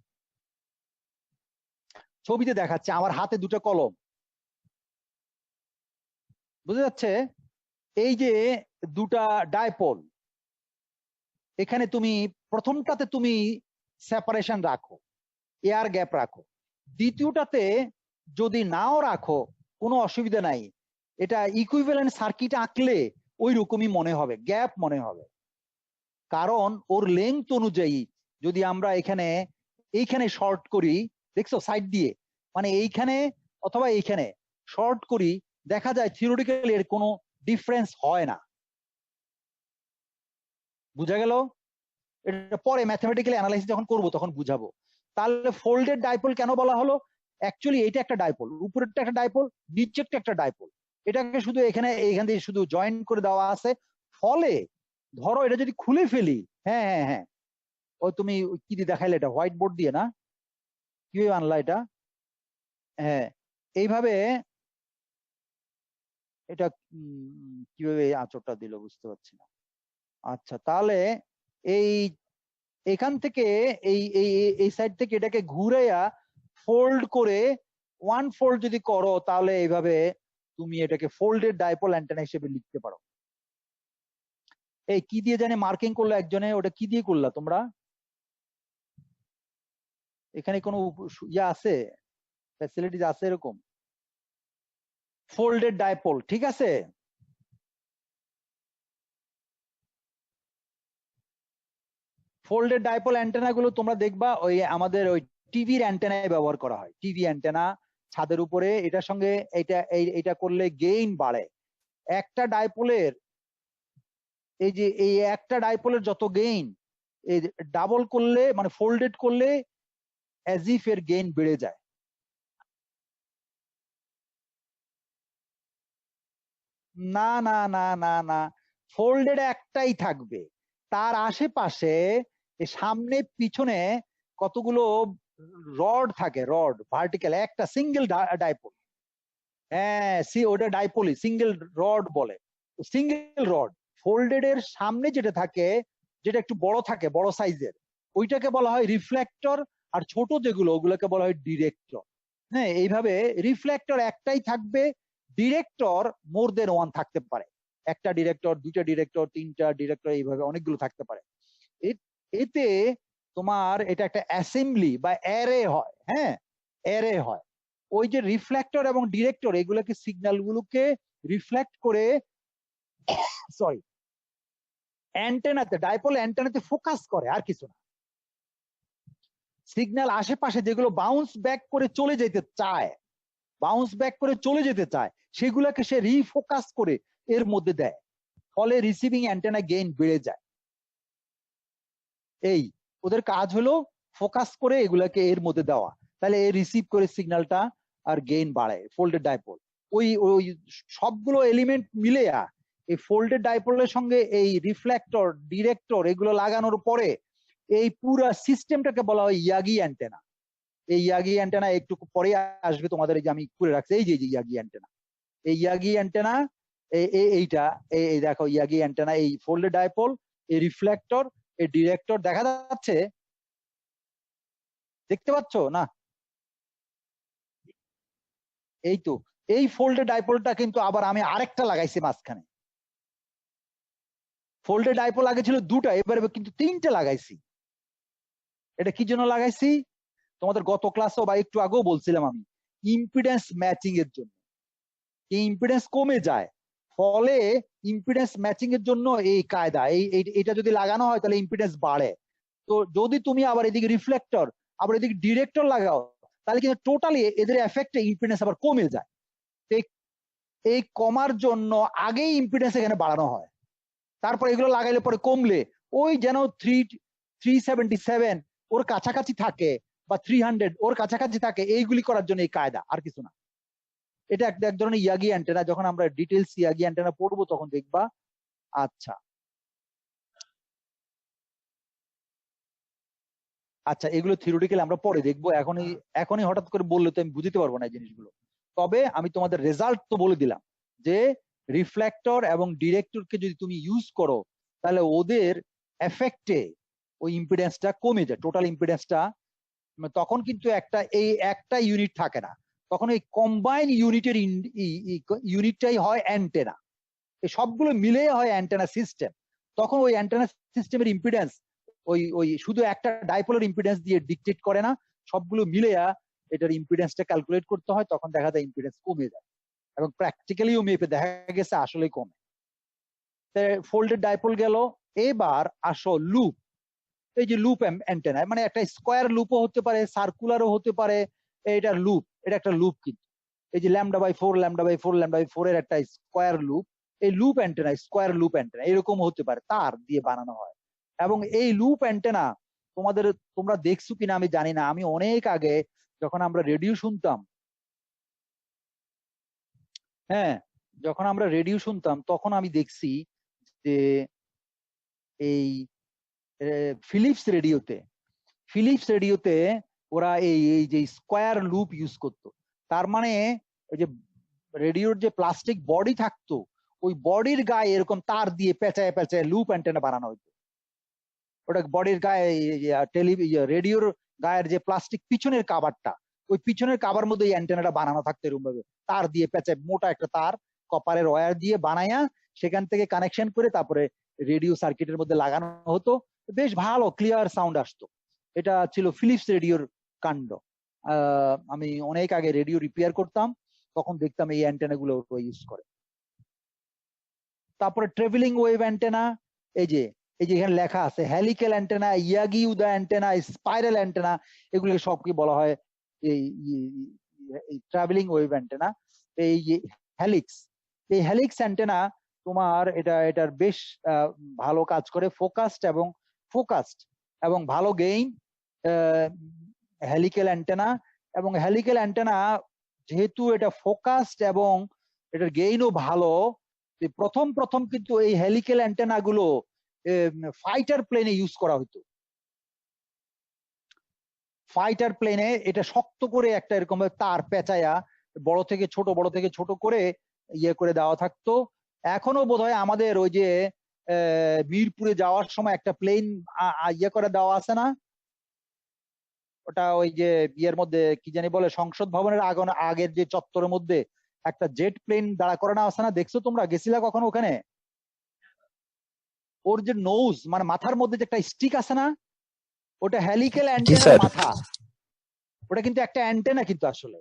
আমার হাতে দুটো কলম, বুঝা যাচ্ছে? এই যে দুটা ডাইপোল, এখানে তুমি প্রথমটাতে তুমি সেপারেশন রাখো, এয়ার গ্যাপ রাখো, দ্বিতীয়টাতে যদি নাও রাখো কোনো অসুবিধা নাই, এটা ইকুইভ্যালেন্ট সার্কিট আঁকলে ওই রকমই মনে হবে, গ্যাপ মনে হবে। কারণ ওর লেংথ অনুযায়ী যদি আমরা এইখানে শর্ট করি, দেখছো সাইড দিয়ে, মানে এইখানে অথবা এইখানে শর্ট করি, দেখা যায় থিওরিটিক্যালি এর কোনো ডিফারেন্স হয় না। বুঝা গেল? এটা পরে ম্যাথমেটিক্যালি অ্যানালাইসিস যখন করবো তখন বুঝাবো। তাহলে ফোল্ডেড ডাইপোল কেন বলা হলো? অ্যাকচুয়ালি এটা একটা ডাইপোল, উপরেরটা একটা ডাইপোল, নিচেরটা একটা ডাইপোল, এটাকে শুধু এখান দিয়ে শুধু জয়েন করে দেওয়া আছে। ফলে ধরো এটা যদি খুলে ফেলি, হ্যাঁ হ্যাঁ হ্যাঁ, ও তুমি কি দিয়ে দেখাইলে? এটা হোয়াইট বোর্ড দিয়ে না? কিভাবে আনলা এটা? হ্যাঁ, এইভাবে এটা কিভাবে আঁচড়টা দিল বুঝতে পারছি না। আচ্ছা, তাহলে এই এখান থেকে এই সাইড থেকে এটাকে ঘুরাইয়া ফোল্ড করে ওয়ান ফোল্ড যদি করো, তাহলে এইভাবে তুমি এটাকে ফোল্ডেড ডাইপোল অ্যান্টেনা হিসেবে লিখতে পারো। এই কি দিয়ে জানি মার্কিং করলো একজনে, ওটা কি দিয়ে করলা তোমরা? এখানে কোনো ইয়া আছে, ফ্যাসিলিটিস আছে এরকম? ফোল্ডেড ডাইপোল, ঠিক আছে। ফোল্ডেড ডাইপোল অ্যান্টেনা গুলো তোমরা দেখবা ওই আমাদের ওই টিভির অ্যান্টেনায় ব্যবহার করা হয়, টিভি অ্যান্টেনা ছাদের উপরে, এটার সঙ্গে এটা করলে গেইন বাড়ে। একটা ডাইপোলের এই একটা ডাইপোলের যত গেইন, এই ডাবল করলে মানে ফোল্ডেড করলে অ্যাজ ইফ এর গেইন বেড়ে যায়। না না না না না, ফোল্ডেড একটাই থাকবে, তার আশেপাশে সামনে পিছনে কতগুলো রড থাকে, রড ভার্টিক্যাল, একটা সিঙ্গেল ডাইপোল। হ্যাঁ ওটা ডাইপোলই, সিঙ্গেল রড বলে, সিঙ্গেল রড। ফোল্ডেড এর সামনে যেটা থাকে, যেটা একটু বড় থাকে, বড় সাইজের, ওইটাকে বলা হয় রিফ্লেক্টর, আর ছোট যেগুলো ওগুলোকে বলা হয় ডিরেক্টর। হ্যাঁ, এইভাবে রিফ্লেক্টর একটাই থাকবে, ডিরেক্টর মোর দেন ওয়ান থাকতে পারে, একটা ডিরেক্টর, দুইটা ডিরেক্টর, তিনটা ডিরেক্টর, এইভাবে অনেকগুলো থাকতে পারে। এতে তোমার এটা একটা অ্যাসেম্বলি বা অ্যারে হয়। হ্যাঁ, অ্যারে হয়। ওই যে রিফ্লেক্টর এবং ডিরেক্টর এগুলোকে সিগন্যাল গুলোকে রিফ্লেক্ট করে, সরি, অ্যান্টেনাতে, ডাইপোল অ্যান্টেনাতে ফোকাস করে, আর কিছু না। সিগন্যাল আশেপাশে যেগুলো বাউন্স ব্যাক করে চলে যেতে চায়, সেগুলোকে সে রিফোকাস করে এর মধ্যে দেয়, ফলে রিসিভিং অ্যান্টেনা গেইন বেড়ে যায়। এই ওদের কাজ হলো ফোকাস করে এগুলাকে এর মধ্যে দেওয়া, তাহলে এ রিসিভ করে সিগন্যালটা আর গেইন বাড়ে ফোল্ডেড ডাইপোল। ওই ওই সবগুলো এলিমেন্ট মিলে এই ফোল্ডেড ডাইপোলের সঙ্গে এই রিফ্লেক্টর ডিরেক্টর এগুলো লাগানোর পরে এই পুরো সিস্টেমটাকে বলা হয় ইয়াগি অ্যান্টেনা। এই ইয়াগি অ্যান্টেনা একটু পরে আসবে তোমাদের, এই যে আমি করে রাখছি এই যে ইয়াগি অ্যান্টেনা। এই ইয়াগি অ্যান্টেনা এইটা এই দেখো ইয়াগি অ্যান্টেনা, এই ফোল্ডেড ডাইপোল, এই রিফ্লেক্টর, এই ডিরেক্টর দেখা যাচ্ছে, দেখতে পাচ্ছ না? এই তো এই ফোল্ডেড ডাইপোলটা কিন্তু আবার আমি আরেকটা লাগাইছি মাঝখানে। ফোল্ডেড ডাইপোল আগে ছিল দুটা, এবারে কিন্তু তিনটে লাগাইছি। এটা কি জন্য লাগাইছি তোমাদের গত ক্লাসেও বা একটু আগেও বলছিলাম আমি, ইম্পিডেন্স ম্যাচিং এর জন্য। এই ইম্পিডেন্স কমে যায়, ফলে ইম্পিডেন্স ম্যাচিং এর জন্য এই কায়দা, এটা যদি লাগানো হয় তাহলে ইম্পিডেন্স বাড়ে। তো যদি তুমি আবার এদিকে রিফ্লেক্টর আবার এদিকে ডিরেক্টর লাগাও তাহলে কিন্তু টোটালি এদের এফেক্টে ইম্পিডেন্স আবার কমে যায়। এই কমার জন্য আগেই ইম্পিডেন্স এখানে বাড়ানো হয়, তারপর এগুলো লাগাইলে পরে কমলে ওই যেন 377 ওর কাছাকাছি থাকে বা 300 ওর কাছাকাছি থাকে, এইগুলি করার জন্য এই কায়দা, আর কিছু না। এটা এক ধরনের ইয়াগি অ্যান্টেনা, যখন আমরা ডিটেলস ইয়াগি অ্যান্টেনা পড়বো তখন দেখবা। আচ্ছা আচ্ছা, এগুলো থিওরিটিক্যালি আমরা পরে দেখবো, এখনই হঠাৎ করে বললে তো আমি বুঝতে পারবো না এই জিনিসগুলো। তবে আমি তোমাদের রেজাল্ট তো বলে দিলাম যে রিফ্লেক্টর এবং ডিরেক্টরকে যদি তুমি ইউজ করো তাহলে ওদের এফেক্টে ওই ইম্পিডেন্সটা কমে যায়, টোটাল ইম্পিডেন্সটা। তখন কিন্তু একটা ইউনিট থাকে না, তখন এই কম্বাইন ইউনিটের ইউনিটটাই হয় অ্যান্টেনা। এই সবগুলো মিলে হয় অ্যান্টেনা সিস্টেম। তখন ওই অ্যান্টেনা সিস্টেমের ইম্পিডেন্স ওই শুধু একটা ডাইপোলার ইম্পিডেন্স দিয়ে ডিকটেট করে না, সবগুলো মিলে এটার ইম্পিডেন্সটা ক্যালকুলেট করতে হয়, তখন দেখা যায় ইম্পিডেন্স কমে যায়, এবং প্র্যাকটিক্যালিও মেপে দেখা গেছে আসলেই কমে। ফোল্ডেড ডাইপোল গেল, এবার আসো লুপ। এই যে লুপ অ্যান্টেনা, মানে একটা স্কোয়ার লুপও হতে পারে, সার্কুলারও হতে পারে, এটা লুপ, এটা একটা লুপ। কিন্তু এই যে λ/4 এর একটা স্কোয়ার লুপ, এই loop antenna square loop antenna এরকম হতে পারে, তার দিয়ে বানানো হয়। এবং এই লুপ অ্যান্টেনা তোমরা দেখছো কিনা আমি জানি না, আমি অনেক আগে যখন আমরা রেডিও শুনতাম, হ্যাঁ যখন আমরা রেডিও শুনতাম তখন আমি দেখছি যে এই ফিলিপস রেডিওতে ওরা এই যে স্কোয়ার লুপ ইউজ করতো। তার মানে ওই যে রেডিওর যে প্লাস্টিক বডি থাকতো, ওই বডির গায়ে এরকম তার দিয়ে পেঁচায় পেঁচায় লুপ অ্যান্টেনা বানানো হতো। ওটা বডির গায়ে রেডিওর গায়ের যে প্লাস্টিক পিছনের কাভারটা, ওই পিছনের কাভার মধ্যে এই অ্যান্টেনাটা বানানো থাকতো এরকম ভাবে, তার দিয়ে পেঁচায় মোটা একটা তার কপারের ওয়্যার দিয়ে বানায়া সেখান থেকে কানেকশন করে তারপরে রেডিও সার্কিটের মধ্যে লাগানো হতো। বেশ ভালো ক্লিয়ার সাউন্ড আসতো। এটা ছিল ফিলিপস রেডিওর কাণ্ড। আমি অনেক আগে রেডিও রিপেয়ার করতাম, তখন দেখতাম এই অ্যান্টেনা গুলো ইউজ করে। তারপরে ট্রাভেলিং ওয়েভ অ্যান্টেনা, এই যে এখানে লেখা আছে helical antenna, Yagi Uda antenna, spiral antenna, এগুলোকে সবকে বলা হয় এই ট্রাভেলিং ওয়েভ অ্যান্টেনা। এই হেলিক্স অ্যান্টেনা তোমার এটার বেশ ভালো কাজ করে, ফোকাসড এবং ভালো গেইন হেলিক্যাল অ্যান্টেনা। এবং হেলিক্যাল অ্যান্টেনা যেহেতু এটা ফোকাসড এবং এটার গেইনও ভালো, প্রথম কিন্তু এই হেলিক্যাল অ্যান্টেনা গুলো ফাইটার প্লেনে ইউজ করা হতো। ফাইটার প্লেনে এটা শক্ত করে একটা এরকম তার পেঁচায়া বড় থেকে ছোট করে ইয়ে করে দেওয়া থাকতো। এখনো বোধহয় আমাদের ওই যে মিরপুরে যাওয়ার সময় একটা প্লেন ইয়ে করে দেওয়া আছে না, ওটা ওই যে ইয়ের মধ্যে কি জানি বলে, সংসদ ভবনের আগের যে চত্বরের মধ্যে একটা জেট প্লেন দাঁড়া করানো আছে না, দেখছো তোমরা? গেছিলা কখনো ওখানে? ওর যে নোজ মানে মাথার মধ্যে যে একটা স্টিক আছে না, ওটা হেলিক্যাল অ্যান্টেনার মাথা। ওটা কিন্তু একটা অ্যান্টেনা, কিন্তু আসলে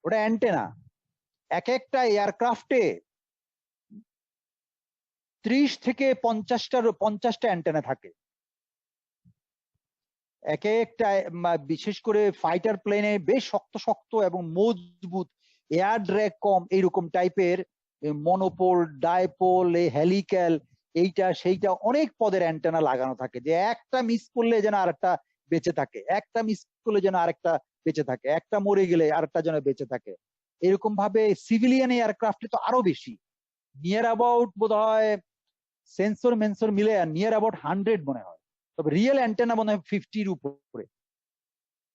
ওটা অ্যান্টেনা। এক একটা এয়ারক্রাফটে 30 থেকে 50টা অ্যান্টেনা থাকে এক একটা। বিশেষ করে ফাইটার প্লেনে বেশ শক্ত এবং মজবুত, এয়ার ড্র্যাগ কম, এইরকম টাইপের মনোপোল, ডাইপোল, হেলিক্যাল, এইটা সেইটা অনেক পদের অ্যান্টেনা লাগানো থাকে, যে একটা মিস করলে যেন আরেকটা বেঁচে থাকে, একটা মিস করলে যেন আরেকটা বেঁচে থাকে, একটা মরে গেলে আরেকটা যেন বেঁচে থাকে। এরকম ভাবে সিভিলিয়ান এয়ারক্রাফটে তো আরো বেশি, নিয়ার অ্যাবাউট বোধ হয় সেন্সর মেন্সর মিলে নিয়ার অ্যাবাউট 100 মনে হয়, তবে রিয়েল অ্যান্টেনা মনে হয় 50-র উপরে।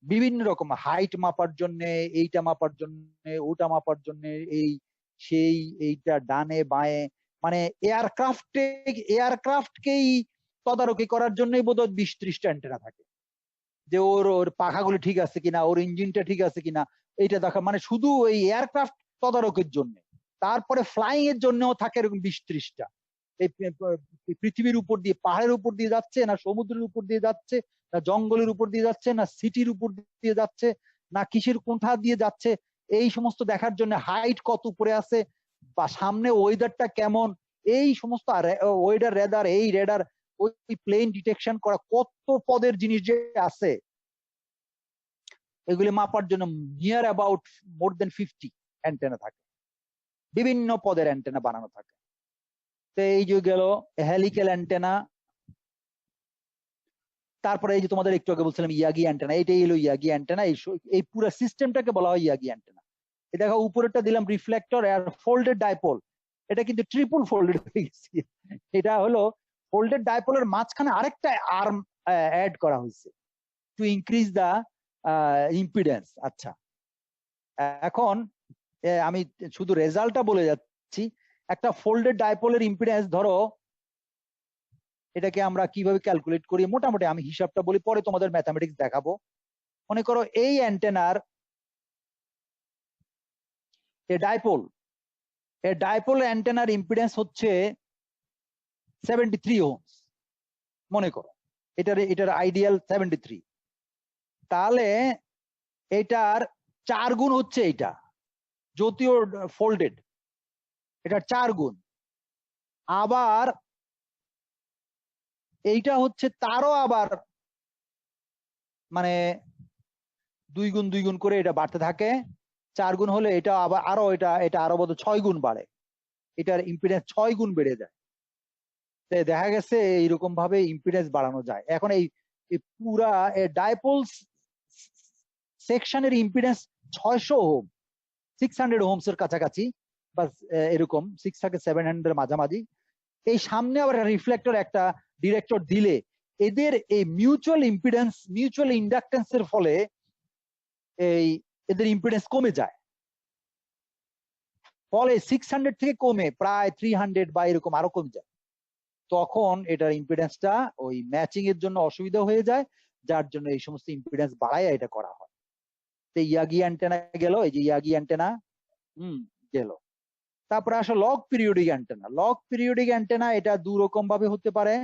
বিভিন্ন রকম হাইট মাপার জন্য, এইটা মাপার জন্য, ওটা মাপার জন্য, এই সেই এইটা ডানে বাঁয়ে, মানে এয়ারক্রাফটকেই তদারকি করার জন্যই বোধহয় 20-30টা অ্যান্টেনা থাকে, যে ওর ওর পাখাগুলো ঠিক আছে কিনা, ওর ইঞ্জিনটা ঠিক আছে কিনা এইটা দেখা, মানে শুধু ওই এয়ারক্রাফট তদারকির জন্য। তারপরে ফ্লাইং এর জন্যও থাকে এরকম 20-30টা। এই পৃথিবীর উপর দিয়ে, পাহাড়ের উপর দিয়ে যাচ্ছে, না সমুদ্রের উপর দিয়ে যাচ্ছে, না জঙ্গলের উপর দিয়ে যাচ্ছে, না সিটির উপর দিয়ে যাচ্ছে, না কিসের কোঠা দিয়ে যাচ্ছে, এই সমস্ত দেখার জন্য, হাইট কত উপরে আছে, বা সামনে ওয়েদারটা কেমন, এই সমস্ত ওয়েদার রেডার, এই রেডার, ওই প্লেন ডিটেকশন করা, কত পদের জিনিস যে আছে, এগুলি মাপার জন্য near about more than 50 antenna থাকে, বিভিন্ন পদের অ্যান্টেনা বানানো থাকে। তো এই যে গেল হেলিক্যাল অ্যান্টেনা। তারপরে এই যে তোমাদের একটু আগে বলছিলাম ইয়াগি অ্যান্টেনা, এইটাই হলো ইয়াগি অ্যান্টেনা। এই পুরো সিস্টেমটাকে বলা হয় ইয়াগি অ্যান্টেনা। এই দেখো উপরেরটা দিলাম রিফ্লেক্টর আর ফোল্ডেড ডাইপোল, এটা কিন্তু ট্রিপল ফোল্ডেড হয়ে গেছে। এটা হলো ফোল্ডেড ডাইপোলের মাঝখানে আরেকটা আর্ম অ্যাড করা হয়েছে টু ইনক্রিজ দা ইম্পিডেন্স। আচ্ছা, এখন আমি শুধু রেজাল্টটা বলে যাচ্ছি। একটা ফোল্ডেড ডাইপোলের ইম্পিডেন্স, ধরো এটাকে আমরা কিভাবে ক্যালকুলেট করি, মোটামুটি আমি হিসাবটা বলি, পরে তোমাদের ম্যাথামেটিক্স দেখাবো। মনে করো এই অ্যান্টেনার ডাইপোল অ্যান্টেনার ইম্পিডেন্স হচ্ছে 73 ওহমস, মনে করো এটার আইডিয়াল 73। তাহলে এটার 4 গুণ হচ্ছে এইটা, যদিও ফোল্ডেড, এটার 4 গুণ। আবার এইটা হচ্ছে তারও আবার মানে 2 গুণ 2 গুণ করে এটা বাড়তে থাকে। 4 গুণ হলে এটা আবার আরো এটা আরো বোধ 6 গুণ বাড়ে, এটার ইম্পিডেন্স 6 গুণ বেড়ে যায়। দেখা গেছে এইরকম ভাবে ইম্পিডেন্স বাড়ানো যায়। এখন এই পুরা ডাইপোল সেকশনের ইম্পিডেন্স 600 ওহম, 600 ওহমস এর কাছাকাছি, বা এরকম 6 থেকে 700 এর মাঝামাঝি। এই সামনে আবার রিফ্লেক্টর একটা ডিরেক্টর দিলে এদের এই মিউচুয়াল ইম্পিডেন্স, মিউচুয়াল ইন্ডাকটেন্সের ফলে এই এদের ইম্পিডেন্স কমে যায়। ফলে 600 থেকে কমে প্রায় 300 বা এরকম আরো কমে যায়। তখন এটার ইম্পিডেন্সটা ওই ম্যাচিং এর জন্য অসুবিধা হয়ে যায়, যার জন্য এই সমস্ত ইম্পিডেন্স বাড়ায় এটা করা হয়। তো ইয়াগি অ্যান্টেনা গেল, এই যে ইয়াগি অ্যান্টেনা গেল। তারপরে আসো log periodic antenna. Log periodic antenna এটা দু রকম ভাবে হতে পারে।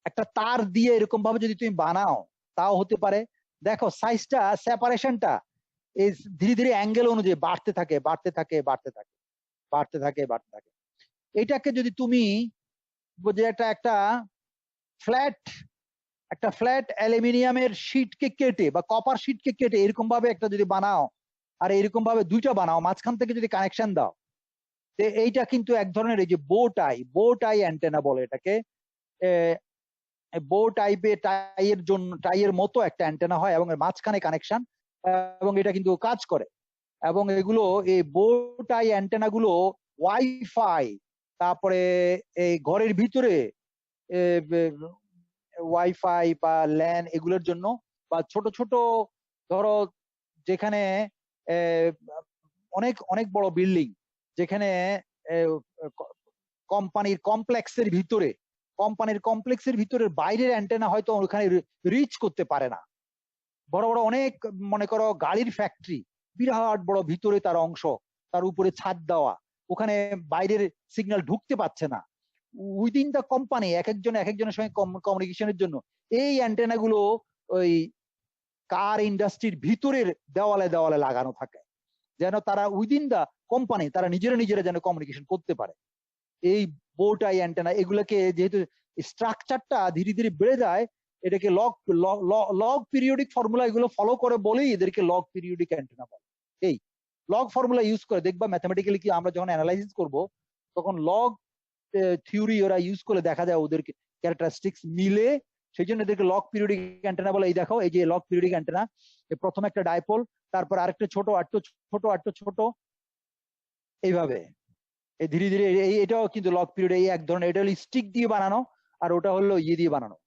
একটা তার দিয়ে এরকম ভাবে যদি তুমি বানাও তাও হতে পারে। দেখো সাইজটা, সেপারেশনটা এই ধীরে ধীরে অ্যাঙ্গেল অনুযায়ী বাড়তে থাকে, বাড়তে থাকে, বাড়তে থাকে, বাড়তে থাকে, বাড়তে থাকে। এটাকে যদি তুমি যে একটা ফ্ল্যাট অ্যালুমিনিয়ামের শীটকে কেটে বা কপার শীটকে কেটে এরকম ভাবে একটা যদি বানাও, আর এরকম ভাবে দুইটা বানাও, মাঝখান থেকে যদি কানেকশন দাও, এইটা কিন্তু এক ধরনের এই যে বো টাই অ্যান্টেনা বলে এটাকে। বো টাইয়ের মতো একটা অ্যান্টেনা হয় এবং এর মাঝখানে কানেকশন, এবং এটা কিন্তু কাজ করে। এবং এগুলো এই বো টাই অ্যান্টেনা গুলো ওয়াইফাই, তারপরে এই ঘরের ভিতরে ওয়াইফাই বা ল্যান এগুলোর জন্য, বা ছোট ছোট ধরো যেখানে অনেক অনেক বড় বিল্ডিং, যেখানে কোম্পানির কমপ্লেক্সের ভিতরের বাইরের অ্যান্টেনা হয়তো ওখানে রিচ করতে পারে না। বড় বড় অনেক, মনে করো গাড়ির ফ্যাক্টরি, বিরাট বড় ভিতরে তার অংশ, তার উপরে ছাদ দেওয়া, ওখানে বাইরের সিগন্যাল ঢুকতে পারছে না। উইদিন দ্য কোম্পানি এক একজনের সঙ্গে কমিউনিকেশনের জন্য এই অ্যান্টেনা গুলো ওই কার ইন্ডাস্ট্রির ভিতরের দেওয়ালে দেওয়ালে লাগানো থাকে, যেন তারা উইদিন দ্য কোম্পানি তারা নিজেরা যেন কমিউনিকেশন করতে পারে। এই বো টাই অ্যান্টেনা এগুলোকে যেহেতু স্ট্রাকচারটা ধীরে ধীরে বেড়ে যায়, এটাকে লগ পিরিয়ডিক ফর্মুলা এগুলো ফলো করে বলেই এদেরকে লগ পিরিয়ডিক অ্যান্টেনা বলে। এই লগ ফর্মুলা ইউজ করে দেখবা ম্যাথমেটিক্যালি কি আমরা যখন অ্যানালাইসিস করব তখন লগ থিওরি ওরা ইউজ করে দেখা যায় ওদের ক্যারেক্টারিস্টিক্স মিলে, সেই জন্য এদেরকে লগ পিরিয়ডিক অ্যান্টেনা বলে। এই দেখো, এই যে লগ পিরিয়ডিক অ্যান্টেনা, প্রথম একটা ডাইপোল, তারপর আরেকটা ছোট, আরেকটু ছোট, আরেকটু ছোট, এইভাবে এই ধীরে ধীরে এটাও কিন্তু লগ পিরিয়ড, এই এক ধরনের, এটা হলো স্টিক দিয়ে বানানো, আর ওটা হলো ইয়ে দিয়ে বানানো,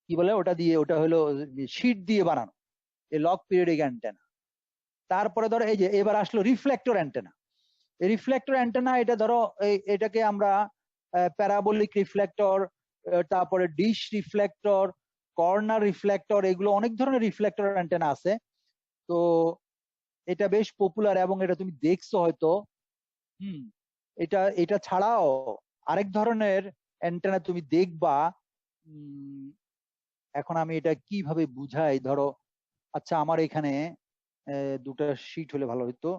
কি বলে ওটা দিয়ে, ওটা হলো শীট দিয়ে বানানো, এই লগ পিরিয়ডিক অ্যান্টেনা। তারপরে ধরো এই যে এবার আসলো রিফ্লেক্টর অ্যান্টেনা। এই রিফ্লেক্টর অ্যান্টেনা, এটা ধরো এটাকে আমরা প্যারাবোলিক রিফ্লেক্টর, তারপরে ডিশ রিফ্লেক্টর, কর্নার রিফ্লেক্টর, এগুলো অনেক ধরনের রিফ্লেক্টর অ্যান্টেনা আছে। তো এটা বেশ পপুলার এবং এটা তুমি দেখছো হয়তো। এটা এটা ছাড়াও আরেক ধরনের অ্যান্টেনা তুমি দেখবা। এখন আমি এটা কিভাবে বুঝাই, ধরো আচ্ছা আমার এখানে দুটা শীট হলে ভালো হতো,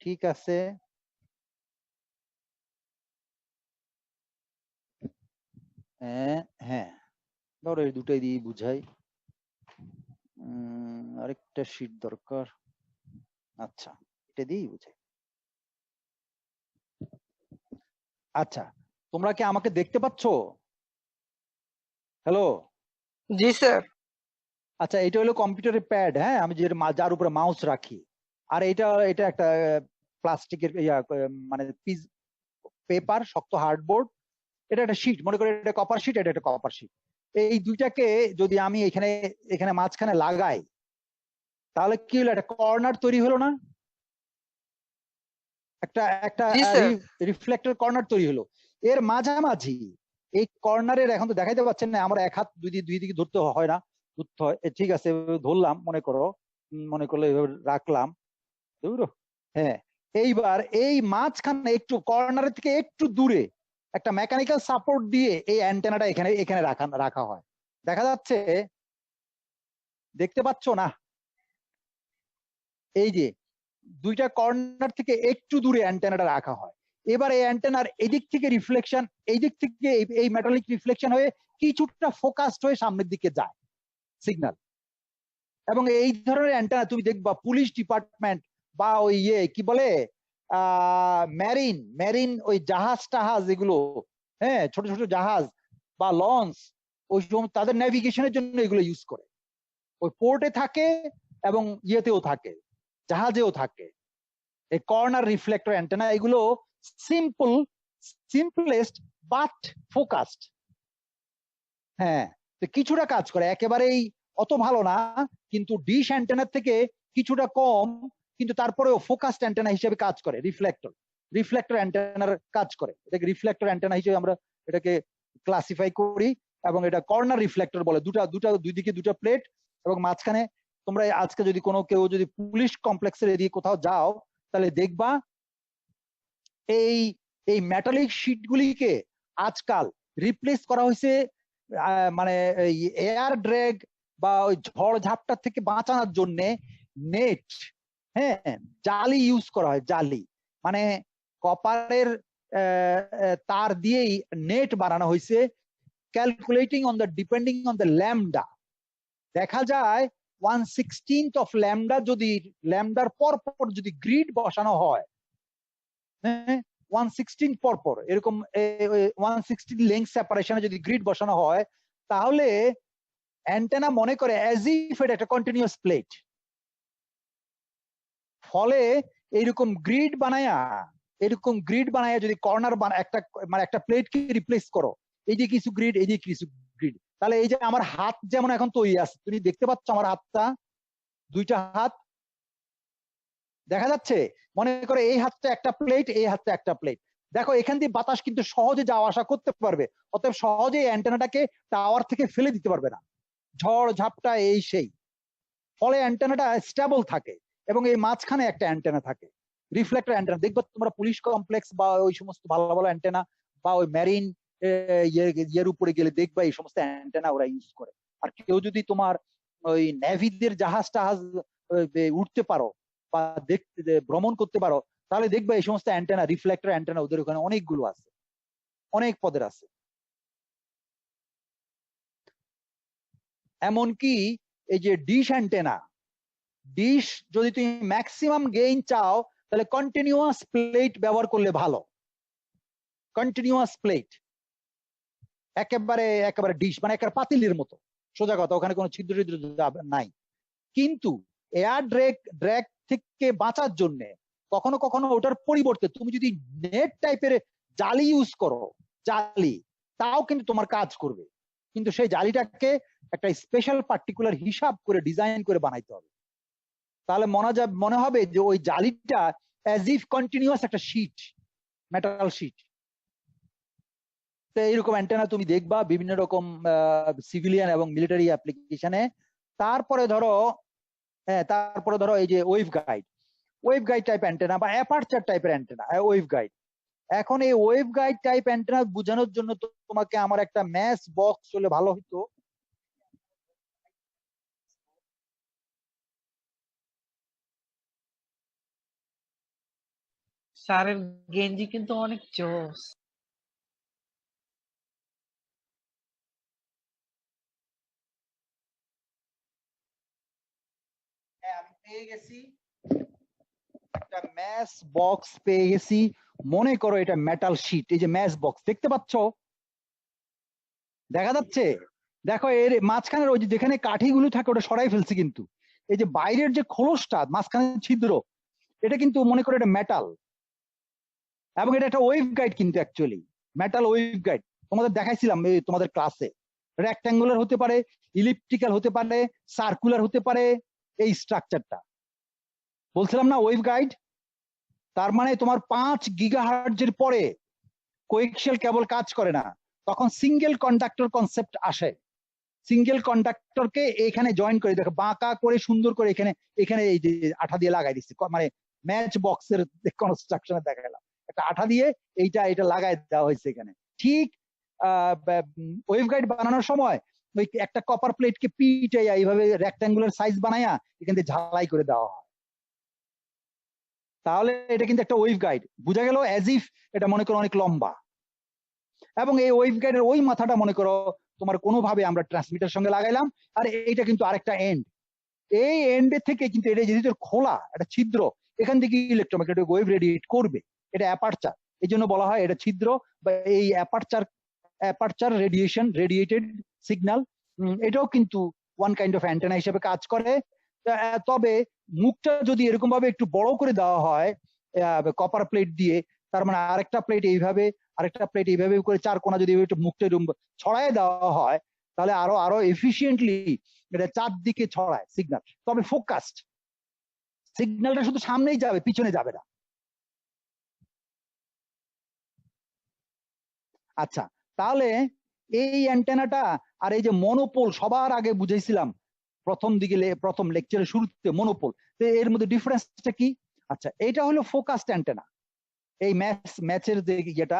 ঠিক আছে। হ্যাঁ, ধরো এই দুটাই দিয়ে বুঝাই, আরেকটা শীট দরকার। আচ্ছা, এটা দিয়েই বুঝাই। আচ্ছা, তোমরা কি আমাকে দেখতে পাচ্ছ? হ্যালো? জি স্যার। আচ্ছা, এটা হলো কম্পিউটারের প্যাড, হ্যাঁ, আমি যে যার উপরে মাউস রাখি। আর এটা এটা একটা প্লাস্টিকের মানে পিস পেপার, শক্ত হার্ডবোর্ড। এটা একটা শীট, মনে করে এটা কপার শীট, এটা একটা কপার শীট। এই দুইটাকে যদি আমি এখানে এখানে মাঝখানে লাগাই, তাহলে কি হলো, একটা কর্নার তৈরি হলো না? একটা একটা জি স্যার। রিফ্লেক্টর কর্নার তৈরি হলো। এর মাঝামাঝি এই কর্নারের, এখন তো দেখাইতে পাচ্ছেন না, আমার এক হাত দুই দিকে ধরতে হয় না, ধরতে হয়, ঠিক আছে, ধরলাম, মনে করো, মনে করলে এভাবে রাখলাম, বুঝলো? হ্যাঁ, এইবার এই মাঝখানে একটু কর্নারের থেকে একটু দূরে একটা মেকানিক্যাল সাপোর্ট দিয়ে এই অ্যান্টেনাটা এখানে এখানে রাখা হয়। দেখা যাচ্ছে? দেখতে পাচ্ছ না? এই যে দুইটা কর্নার থেকে একটু দূরে অ্যান্টেনাটা রাখা হয়। এবার এই অ্যান্টেনার এদিক থেকে রিফ্লেকশন, এই দিক থেকে এই মেটালিক রিফ্লেকশন হয়ে কিছুটা ফোকাসড হয়ে সামনের দিকে যায় সিগন্যাল। এবং এই ধরনের অ্যান্টেনা তুমি দেখবা পুলিশ ডিপার্টমেন্ট বা ওই কি বলে মেরিন ওই জাহাজ টাহাজ এগুলো, হ্যাঁ, ছোট ছোট জাহাজ বা লঞ্চ, ওই তাদের নেভিগেশনের জন্য এগুলো ইউজ করে। ওই পোর্টে থাকে এবং ইয়েতেও থাকে, জাহাজেও থাকে এই কর্নার রিফ্লেক্টর অ্যান্টেনা। এগুলো সিম্পলেস্ট বাট ফোকাসড। হ্যাঁ, তো কিছুটা কাজ করে, একেবারেই অত ভালো না, কিন্তু ডিশ অ্যান্টেনার থেকে কিছুটা কম, কিন্তু তারপরেও ফোকাসড অ্যান্টেনা হিসেবে কাজ করে। রিফ্লেক্টর অ্যান্টেনার কাজ করে, এটাকে রিফ্লেক্টর অ্যান্টেনা হিসেবে আমরা এটাকে ক্লাসিফাই করি। এবং এটা কর্নার রিফ্লেক্টর বলে। দুই দিকে দুটা প্লেট এবং মাঝখানে, তোমরা আজকে যদি কেউ যদি পুলিশ কমপ্লেক্সের এদিকে কোথাও যাও, তাহলে দেখবা এই এই মেটালিক শীট গুলিকে আজকাল রিপ্লেস করা হয়েছে মানে এয়ার ড্র্যাগ বা ওই ঝড় ঝাপটা থেকে বাঁচানোর জন্য নেট, হ্যাঁ, জালি ইউজ করা হয়। জালি মানে কপারের তার দিয়েই নেট বানানো হয়েছে, calculating on the depending on the lambda. দেখা যায় 1/16 অফ ল্যামডা, যদি ল্যামডার পর পর যদি গ্রিড বসানো হয়, হ্যাঁ, 1/16 পর পর এরকম 1/16 লেন্থ সেপারেশনে যদি গ্রিড বসানো হয়, তাহলে অ্যান্টেনা মনে করে অ্যাজ ইফ এটা একটা কন্টিনিউয়াস প্লেট। ফলে এইরকম গ্রিড বানায়া যদি কর্নার একটা মানে একটা প্লেটকে রিপ্লেস করো, এই যে কিছু গ্রিড, এই যে কিছু গ্রিড, তাহলে এই যে আমার হাত যেমন এখন তৈরি আছে, তুমি দেখতে পাচ্ছ আমার হাতটা, দুইটা হাত দেখা যাচ্ছে, মনে করে এই হাতটা একটা প্লেট, এই হাতটা একটা প্লেট। দেখো এখান দিয়ে বাতাস কিন্তু সহজে যাওয়া আসা করতে পারবে, অতএব সহজে অ্যান্টেনাটাকে টাওয়ার থেকে ফেলে দিতে পারবে না, ঝড় ঝাপটা এই সেই। ফলে অ্যান্টেনাটা স্টেবল থাকে এবং এই মাঝখানে একটা অ্যান্টেনা থাকে, রিফ্লেক্টর অ্যান্টেনা। দেখবে তোমরা পুলিশ কমপ্লেক্স বা ওই সমস্ত ভালো ভালো অ্যান্টেনা বা ওই মেরিন ইয়ের উপরে গেলে দেখবা এই সমস্ত অ্যান্টেনা ওরা ইউজ করে। আর কেউ যদি তোমার ওই নেভিদের জাহাজ টাহাজ উঠতে পারো বা দেখতে ভ্রমণ করতে পারো, তাহলে দেখবে এই সমস্ত অ্যান্টেনা, রিফ্লেক্টর অ্যান্টেনা ওদের ওখানে অনেকগুলো আছে, অনেক পদের আছে। এমনকি এই যে ডিশ অ্যান্টেনা, ডিশ যদি তুমি ম্যাক্সিমাম গেইন চাও, তাহলে কন্টিনিউয়াস প্লেট ব্যবহার করলে ভালো। কন্টিনিউয়াস প্লেট, একেবারে একেবারে ডিশ, মানে একেবারে পাতিলের মতো, সোজা কথা, ওখানে কোনো ছিদ্র টিদ্র নাই। কিন্তু এয়ার ড্র্যাগ থেকে বাঁচার জন্য কখনো কখনো ওটার পরিবর্তে তুমি যদি নেট টাইপের জালি ইউজ করো, জালি, তাও কিন্তু তোমার কাজ করবে, কিন্তু সেই জালিটাকে একটা স্পেশাল পার্টিকুলার হিসাব করে ডিজাইন করে বানাইতে হবে। তাহলে মনে হবে যে ওই জালিটা অ্যাজ ইফ কন্টিনিউয়াস একটা শীট, মেটাল শীট। তো এইরকম অ্যান্টেনা তুমি দেখবা বিভিন্ন রকম সিভিলিয়ান এবং মিলিটারি অ্যাপ্লিকেশনে। তারপরে ধরো এই যে ওয়েভ গাইড টাইপ অ্যান্টেনা বা অ্যাপারচার টাইপের অ্যান্টেনা, ওয়েভ গাইড। এখন এই ওয়েভ গাইড টাইপ অ্যান্টেনা বোঝানোর জন্য তোমাকে আমার একটা ম্যাচ বক্স হলে ভালো হতো। স্যারের গেঞ্জি কিন্তু অনেক জোস। আমি পেয়ে গেছি একটা ম্যাচ বক্স, পেয়ে গেছি। মনে করো এটা মেটাল শীট, এই যে ম্যাচ বক্স দেখতে পাচ্ছ, দেখা যাচ্ছে? দেখো এর মাঝখানের ওই যে যেখানে কাঠিগুলো থাকে ওটা সরাই ফেলছি, কিন্তু এই যে বাইরের যে খোলসটা, মাঝখানে ছিদ্র, এটা কিন্তু মনে করো এটা মেটাল, এবং এটা একটা ওয়েভ গাইড কিন্তু অ্যাকচুয়ালি মেটাল ওয়েভ গাইড। তোমাদের দেখাইছিলাম তোমাদের ক্লাসে। রেক্ট্যাঙ্গুলার হতে পারে, ইলিপ্টিক্যাল হতে পারে, সার্কুলার হতে পারে, এই স্ট্রাকচারটা বলছিলাম না ওয়েভ গাইড। তার মানে তোমার 5 গিগাহার্টজের পরে কোয়েক্সিয়াল কেবল কাজ করে না, তখন সিঙ্গেল কন্ডাক্টর কনসেপ্ট আসে। সিঙ্গেল কন্ডাক্টরকে এখানে জয়েন করে, দেখো বাঁকা করে সুন্দর করে এখানে এখানে এই যে আঠা দিয়ে লাগাই দিচ্ছে, মানে ম্যাচ বক্সের কনস্ট্রাকশনে দেখালাম একটা আঠা দিয়ে এটা লাগাই দেওয়া হয়েছে এখানে। ঠিক ওয়েভ গাইড বানানোর সময় ওই একটা কপার প্লেটকে পিটাইয়া এইভাবে রেক্ট্যাঙ্গুলার সাইজ বানাইয়া এখান থেকে ঝালাই করে দেওয়া হয়। তাহলে এটা কিন্তু একটা ওয়েভ গাইড, বুঝা গেল? অ্যাজ ইফ এটা মনে করো অনেক লম্বা, এবং এই ওয়েভ গাইডের ওই মাথাটা মনে করো তোমার কোনোভাবে আমরা ট্রান্সমিটার সঙ্গে লাগাইলাম, আর এটা কিন্তু আরেকটা এন্ড। এই এন্ডের থেকে কিন্তু এটা যেহেতু খোলা একটা ছিদ্র, এখান থেকে ইলেকট্রোম্যাগনেটিক ওয়েভ রেডিয়েট করবে, এটা অ্যাপারচার, এই জন্য বলা হয় এটা ছিদ্র বা এই অ্যাপারচার রেডিয়েটেড সিগন্যাল। এটাও কিন্তু ওয়ান কাইন্ড অফ অ্যান্টেনা হিসেবে কাজ করে। তবে মুখটা যদি এরকম ভাবে একটু বড় করে দেওয়া হয় কপার প্লেট দিয়ে, তার মানে আরেকটা প্লেট এইভাবে করে 4 কোণা যদি একটু মুখটা ছড়ায় দেওয়া হয়, তাহলে আরো এফিসিয়েন্টলি এটা 4 দিকে ছড়ায় সিগন্যাল। তবে ফোকাসড সিগন্যালটা শুধু সামনেই যাবে, পিছনে যাবে না। আচ্ছা, তাহলে এই অ্যান্টেনাটা আর এই যে মনোপোল সবার আগে বুঝাইছিলাম প্রথম লেকচারের শুরুতে, মনোপোল, এর মধ্যে ডিফারেন্সটা কি? আচ্ছা, এটা হলো ফোকাসড অ্যান্টেনা। এই ম্যাচের যে যেটা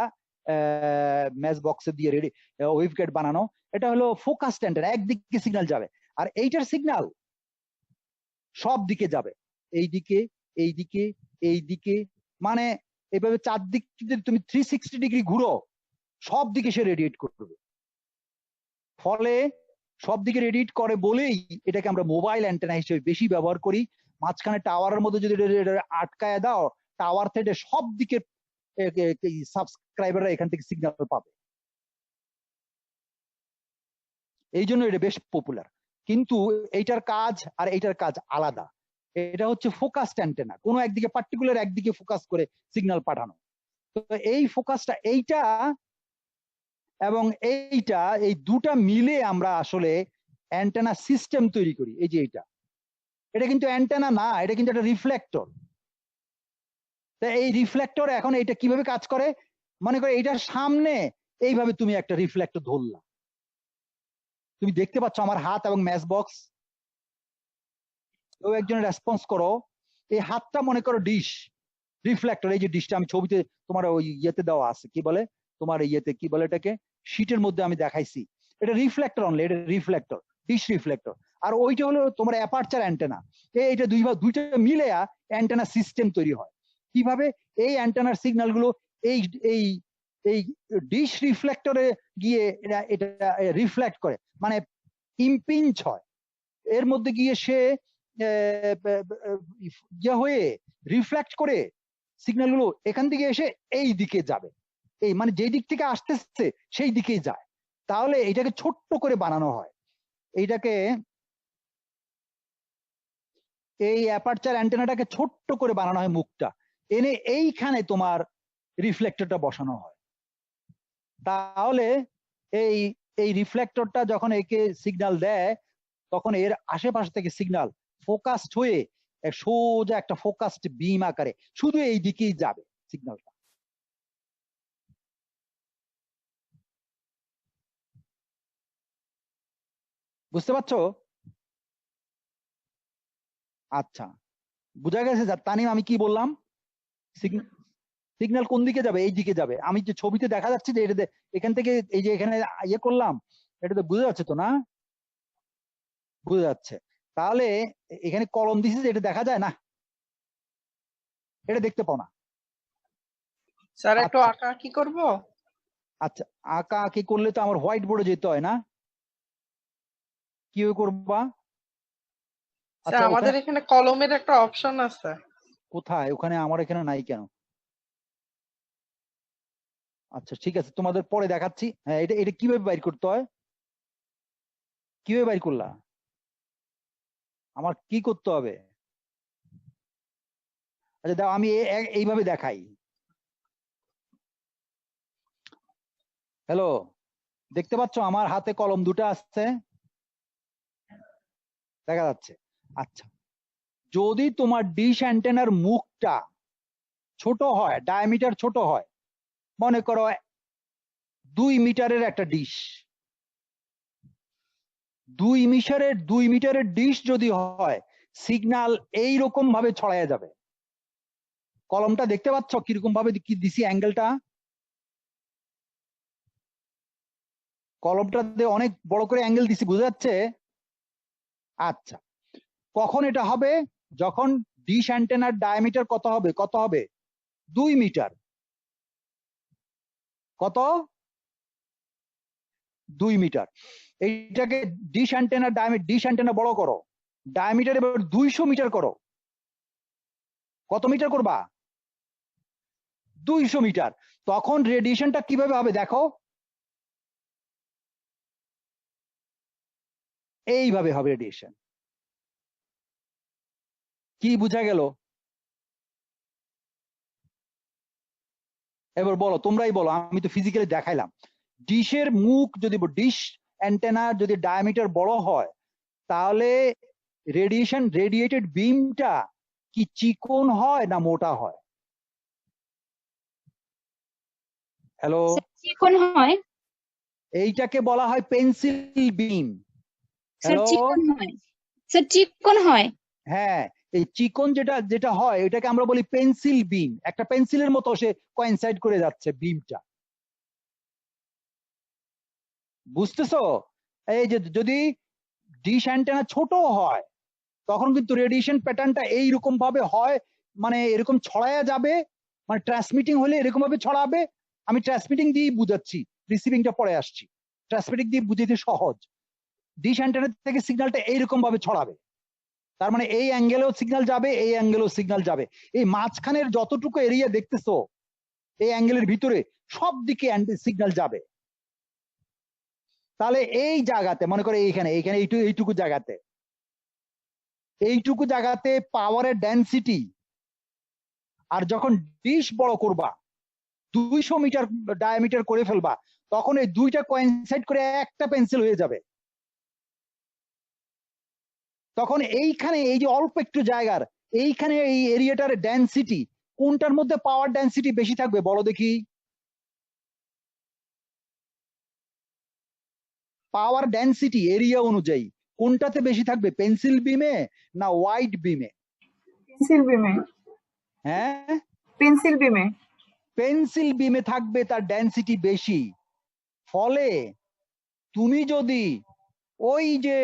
ম্যাচ বক্সে দিয়ে রেডি ওয়েভ গাইড বানানো, এটা হলো ফোকাসড অ্যান্টেনা, একদিকে সিগন্যাল যাবে। আর এইটার সিগন্যাল সব দিকে যাবে, এইদিকে এইদিকে এইদিকে, মানে এইভাবে 4 দিক যদি তুমি 360 ডিগ্রি ঘুরো, সব দিকে সে রেডিয়েট করবে। ফলে সব দিকে রেডিয়েট করে বলেই এটাকে আমরা মোবাইল অ্যান্টেনা হিসেবে বেশি ব্যবহার করি। মাঝখানে টাওয়ারের মধ্যে যদি আটকায় দাও, টাওয়ার থেকে সব দিকে সাবস্ক্রাইবাররা এখান থেকে সিগন্যাল পাবে, এই জন্য এটা বেশ পপুলার। কিন্তু এইটার কাজ আর এইটার কাজ আলাদা। এটা হচ্ছে ফোকাসড অ্যান্টেনা, কোনো একদিকে পার্টিকুলার একদিকে ফোকাস করে সিগন্যাল পাঠানো। তো এই ফোকাসটা এইটা এবং এইটা, এই দুটা মিলে আমরা আসলে অ্যান্টেনা সিস্টেম তৈরি করি। এই যে এটা কিন্তু অ্যান্টেনা না, এটা কিন্তু একটা রিফ্লেক্টর। তা এই রিফ্লেক্টর এখন এটা কিভাবে কাজ করে? মনে করো এটার সামনে এইভাবে তুমি একটা রিফ্লেক্টর ধরলা, তুমি দেখতে পাচ্ছ আমার হাত এবং ম্যাচ বক্স। কেউ একজন রেসপন্স করো, এই হাতটা মনে করো ডিশ, রিফ্লেক্টর। এই যে ডিশটা আমি ছবিতে তোমার ওই ইয়েতে দেওয়া আছে, কি বলে তোমার ইয়েতে, কি বলে এটাকে, শীটের মধ্যে আমি দেখাইছি। এটা রিফ্লেক্টর অনলি, এটা রিফ্লেক্টর, ডিশ রিফ্লেক্টর। আর ওইটা হলো তোমার অ্যাপারচার অ্যান্টেনা। এইটা দুইটা মিলে অ্যান্টেনা সিস্টেম তৈরি হয়। কিভাবে? এই অ্যান্টেনার সিগন্যাল গুলো এই এই এই ডিশ রিফ্লেক্টরে গিয়ে এটা রিফ্লেক্ট করে, মানে ইম্পিঞ্চ হয় এর মধ্যে গিয়ে, সে হয়ে রিফ্লেক্ট করে সিগন্যাল গুলো এখান থেকে এসে এই দিকে যাবে, এই মানে যে দিক থেকে আসতেছে সেই দিকেই যায়। তাহলে এটাকে ছোট্ট করে বানানো হয়। এইটাকে এই অ্যাপারচার অ্যান্টেনাটাকে ছোট্ট করে বানানো হয় মুখটা, এনে এইখানে তোমার রিফ্লেক্টরটা বসানো হয়। তাহলে এই এই রিফ্লেক্টরটা যখন একে সিগন্যাল দেয় তখন এর আশেপাশ থেকে সিগন্যাল ফোকাসড হয়ে সোজা একটা ফোকাসড বিম আকারে শুধু এই দিকেই যাবে সিগন্যালটা। বুঝতে পারছো? আচ্ছা, বুঝা গেছে তানিম আমি কি বললাম? সিগন্যাল কোন দিকে যাবে? এই দিকে যাবে। আমি যে ছবিতে দেখা যাচ্ছে যে এটা এখান থেকে এই যে এখানে ইয়ে করলাম, এটা তো বুঝা যাচ্ছে তো না? বুঝা যাচ্ছে। তাহলে এখানে কলম দিছি যে এটা দেখা যায় না, এটা দেখতে পাও না। স্যার একটু আচ্ছা আঁকা কি করব? আচ্ছা, আঁকা আঁকি করলে তো আমার হোয়াইট বোর্ডে যেতে হয় না? কি করবা? স্যার আচ্ছা আমাদের ওখানে এখানে কলমের একটা অপশন আছে। কোথায়? ওখানে আমার এখানে নাই কেন? আচ্ছা ঠিক আছে, তোমাদের পরে দেখাচ্ছি। হ্যাঁ, এটা এটা কিভাবে বাইর করতে হয়? কিভাবে বাইর করলা? আমার কি করতে হবে? আচ্ছা দাও আমি এইভাবে দেখাই। হ্যালো, দেখতে পাচ্ছ আমার হাতে কলম দুটো আসছে, দেখা যাচ্ছে? আচ্ছা, যদি তোমার ডিশ অ্যান্টেনার মুখটা ছোট হয়, ডায়ামিটার ছোট হয়, মনে করো 2 মিটারের একটা ডিশ, 2 মিটারের ডিশ যদি হয়, সিগন্যাল এইরকম ভাবে ছড়ায় যাবে। কলমটা দেখতে পাচ্ছ কিরকম ভাবে কি দিছি অ্যাঙ্গেলটা? কলমটাতে অনেক বড় করে অ্যাঙ্গেল দিছি, বুঝা যাচ্ছে? আচ্ছা, কখন এটা হবে? যখন ডিশ অ্যান্টেনার ডায়ামিটার কত হবে? কত হবে? 2 মিটার। কত? 2 মিটার। এইটাকে ডিশ অ্যান্টেনার ডায়ামিটার, ডিশ অ্যান্টেনা বড় করো, ডায়ামিটার এবার 200 মিটার করো। কত মিটার করবা? 200 মিটার। তখন রেডিয়েশনটা কিভাবে হবে দেখো, এইভাবে হবে রেডিয়েশন। কি বুঝা গেল? এবার বলো, তোমরাই বলো, আমি তো ফিজিক্যালি দেখাইলাম। ডিশের মুখ যদি, ডিশ অ্যান্টেনার যদি ডায়ামিটার বড় হয়, তাহলে রেডিয়েটেড বিমটা কি চিকন হয় না মোটা হয়? হ্যালো, স্যার চিকন হয়। এইটাকে বলা হয় পেন্সিল বিম। স্যার হ্যালো, চিকন হয়। স্যার চিকন হয়। হ্যাঁ, এই চিকন যেটা যেটা হয় এটাকে আমরা বলি পেন্সিল বিম। একটা পেন্সিলের মতো সে কোইনসাইড করে যাচ্ছে বিমটা। বুঝতেছো? এই যে যদি ডিশ অ্যান্টেনা ছোট হয় তখন কিন্তু রেডিয়েশন প্যাটার্নটা এইরকম ভাবে হয়, মানে এরকম ছড়ায়া যাবে, মানে ট্রান্সমিটিং হলে এরকম ভাবে ছড়াবে। আমি ট্রান্সমিটিং দিয়েই বুঝাচ্ছি, রিসিভিংটা পরে আসছি। ট্রান্সমিটিং দিয়ে বুঝাতে সহজ। ডিশ অ্যান্টেনা থেকে সিগন্যালটা এইরকম ভাবে ছড়াবে, তার মানে এই অ্যাঙ্গেলেও সিগন্যাল যাবে, এই অ্যাঙ্গেলেও সিগন্যাল যাবে। এই মাঝখানের যতটুকু এরিয়া দেখতেছো এই অ্যাঙ্গেলের ভিতরে সব দিকে সিগন্যাল যাবে। তাহলে এই জায়গাতে মনে করো এইখানে এইখানে এইটুকু জায়গাতে পাওয়ারের ডেনসিটি, আর যখন ডিশ বড় করবা 200 মিটার ডায়ামিটার করে ফেলবা, তখন এই দুইটা কোইনসাইড করে একটা পেন্সিল হয়ে যাবে। তখন এইখানে এই যে অল্প একটু জায়গার এইখানে এই এরিয়াটার ডেনসিটি, কোনটার মধ্যে পাওয়ার ডেনসিটি বেশি থাকবে বলো দেখি? পাওয়ার ডেনসিটি এরিয়া অনুযায়ী কোনটাতে বেশি থাকবে, পেন্সিল বিমে না হোয়াইট বিমে? পেন্সিল বিমে। হ্যাঁ, পেন্সিল বিমে। পেন্সিল বিমে থাকবে তার ডেনসিটি বেশি। ফলে তুমি যদি ওই যে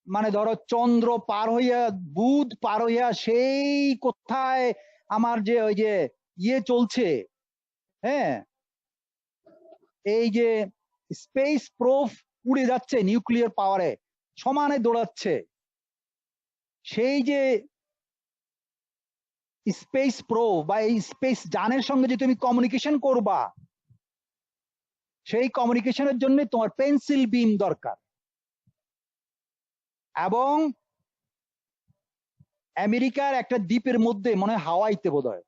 মানে ধরো চন্দ্র পার হইয়া, বুধ পার হইয়া সেই কোথায় আমার যে ওই যে ইয়ে চলছে, হ্যাঁ, এই যে স্পেস প্রোব উড়ে যাচ্ছে নিউক্লিয়ার পাওয়ারে, সমানে দৌড়াচ্ছে, সেই যে স্পেস প্রোব বা এই স্পেস যানের সঙ্গে যে তুমি কমিউনিকেশন করবা, সেই কমিউনিকেশনের জন্য তোমার পেন্সিল বিম দরকার। এবং আমেরিকার একটা দ্বীপের মধ্যে, মনে হয় হাওয়াইতে বোধহয়,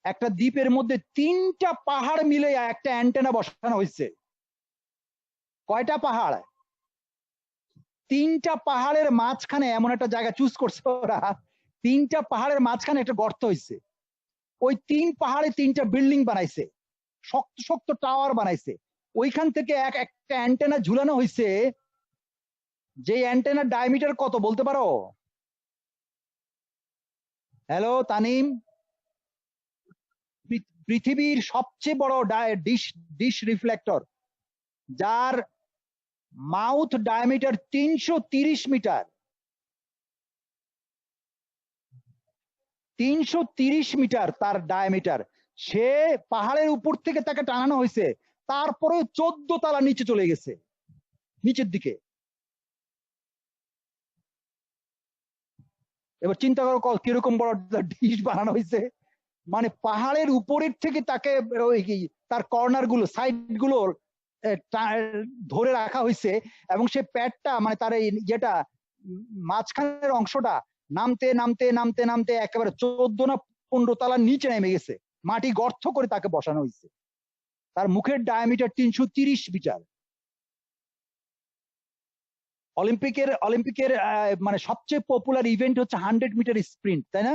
একটা দ্বীপের মধ্যে 3টা পাহাড় মিলে একটা অ্যান্টেনা বসানো হয়েছে। কয়টা পাহাড়? 3টা পাহাড়ের মাঝখানে এমন একটা জায়গা চুজ করছে ওরা, 3টা পাহাড়ের মাঝখানে একটা গর্ত হয়েছে। ওই 3 পাহাড়ে 3টা বিল্ডিং বানাইছে, শক্ত শক্ত টাওয়ার বানাইছে। ওইখান থেকে একটা অ্যান্টেনা ঝুলানো হয়েছে, যে অ্যান্টেনার ডায়ামিটার কত বলতে পারো? হ্যালো তানিম, পৃথিবীর সবচেয়ে বড় ডিশ রিফ্লেক্টর, যার মাউথ ডায়ামিটার 330 মিটার। 330 মিটার তার ডায়ামিটার। সে পাহাড়ের উপর থেকে তাকে টানানো হয়েছে, তারপরে 14 তলা নিচে চলে গেছে, নিচের দিকে। এবার চিন্তা করো কিরকম বড় ডিশ বানানো হয়েছে। মানে পাহাড়ের উপরের থেকে তাকে তার কর্নার গুলো, সাইড গুলো ধরে রাখা হয়েছে, এবং সে প্যাডটা মানে তার ইয়েটা মাঝখানের অংশটা নামতে নামতে নামতে নামতে একেবারে 14 না 15 তলার নিচে নেমে গেছে। মাটি গর্ত করে তাকে বসানো হয়েছে। তার মুখের ডায়ামিটার 330 মিটার। অলিম্পিকের মানে সবচেয়ে পপুলার ইভেন্ট হচ্ছে 100 মিটার স্প্রিন্ট, তাই না?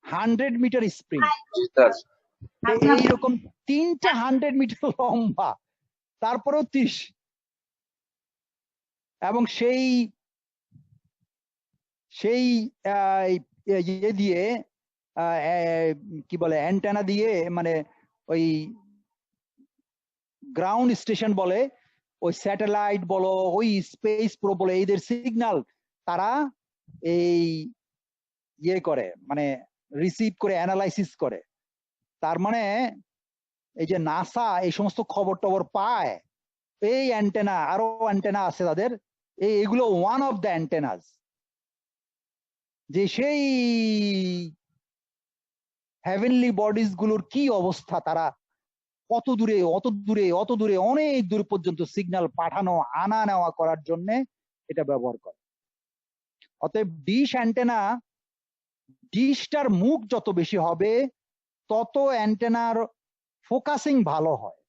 100 মিটার স্প্রিন্ট। এইরকম 3টা 100 মিটার লম্বা, তারপরেও 30। এবং সেই ইয়ে দিয়ে কি বলে অ্যান্টেনা দিয়ে, মানে ওই গ্রাউন্ড স্টেশন বলে, ওই স্যাটেলাইট বলো, ওই স্পেস প্রো বলে, এদের সিগন্যাল তারা এই ইয়ে করে, মানে রিসিভ করে, অ্যানালাইসিস করে। তার মানে এই যে নাসা এই সমস্ত খবর টবর পায়, এই অ্যান্টেনা, আরো অ্যান্টেনা আছে তাদের, এগুলো ওয়ান অফ দ্য অ্যান্টেনাস। যে সেই হেভেনলি বডিজ গুলোর কি অবস্থা, তারা কত দূরে, অত দূরে, অত দূরে, অনেক দূর পর্যন্ত সিগন্যাল পাঠানো আনা নেওয়া করার জন্য এটা ব্যবহার করে। অতএব ডিশ অ্যান্টেনা, ডিশটার মুখ যত বেশি হবে তত অ্যান্টেনার ফোকাসিং ভালো হয়,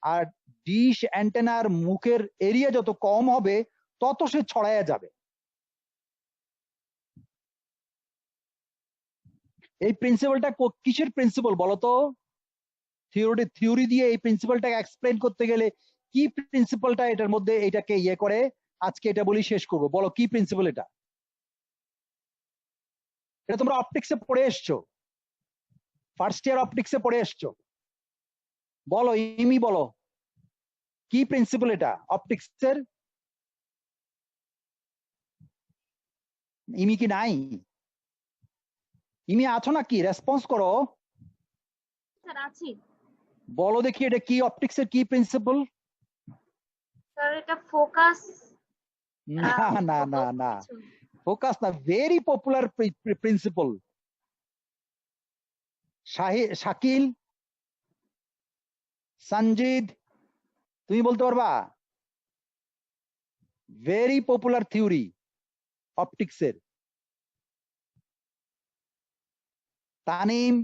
আর ডিশ অ্যান্টেনার মুখের এরিয়া যত কম হবে তত সে ছড়ায়া যাবে। এই প্রিন্সিপালটা কিসের প্রিন্সিপাল বলতো? থিওরি দিয়ে এই প্রিন্সিপালটাকে এক্সপ্লেন করতে গেলে কি প্রিন্সিপালটা এটার মধ্যে এটাকে ইয়ে করে, আজকে এটা বলি শেষ করবো। বলো কি প্রিন্সিপাল এটা? এটা তোমরা অপটিক্সে পড়ে এসছো, ফার্স্ট ইয়ার অপটিক্সে পড়ে এসছো। বলো ইমি, বলো কি প্রিন্সিপাল এটা অপটিক্সের? ইমি কি নাই? ইমি আছো নাকি? রেসপন্স করো। স্যার আছি। বলো দেখি এটা কি অপটিক্সের কি প্রিন্সিপাল? স্যার এটা ফোকাস। না না না না, ফোকাস না, very popular principle. Shakil, Sanjid, তুমি বলতে পারবা? ভেরি পপুলার থিওরি অপটিক্সের। তানিম,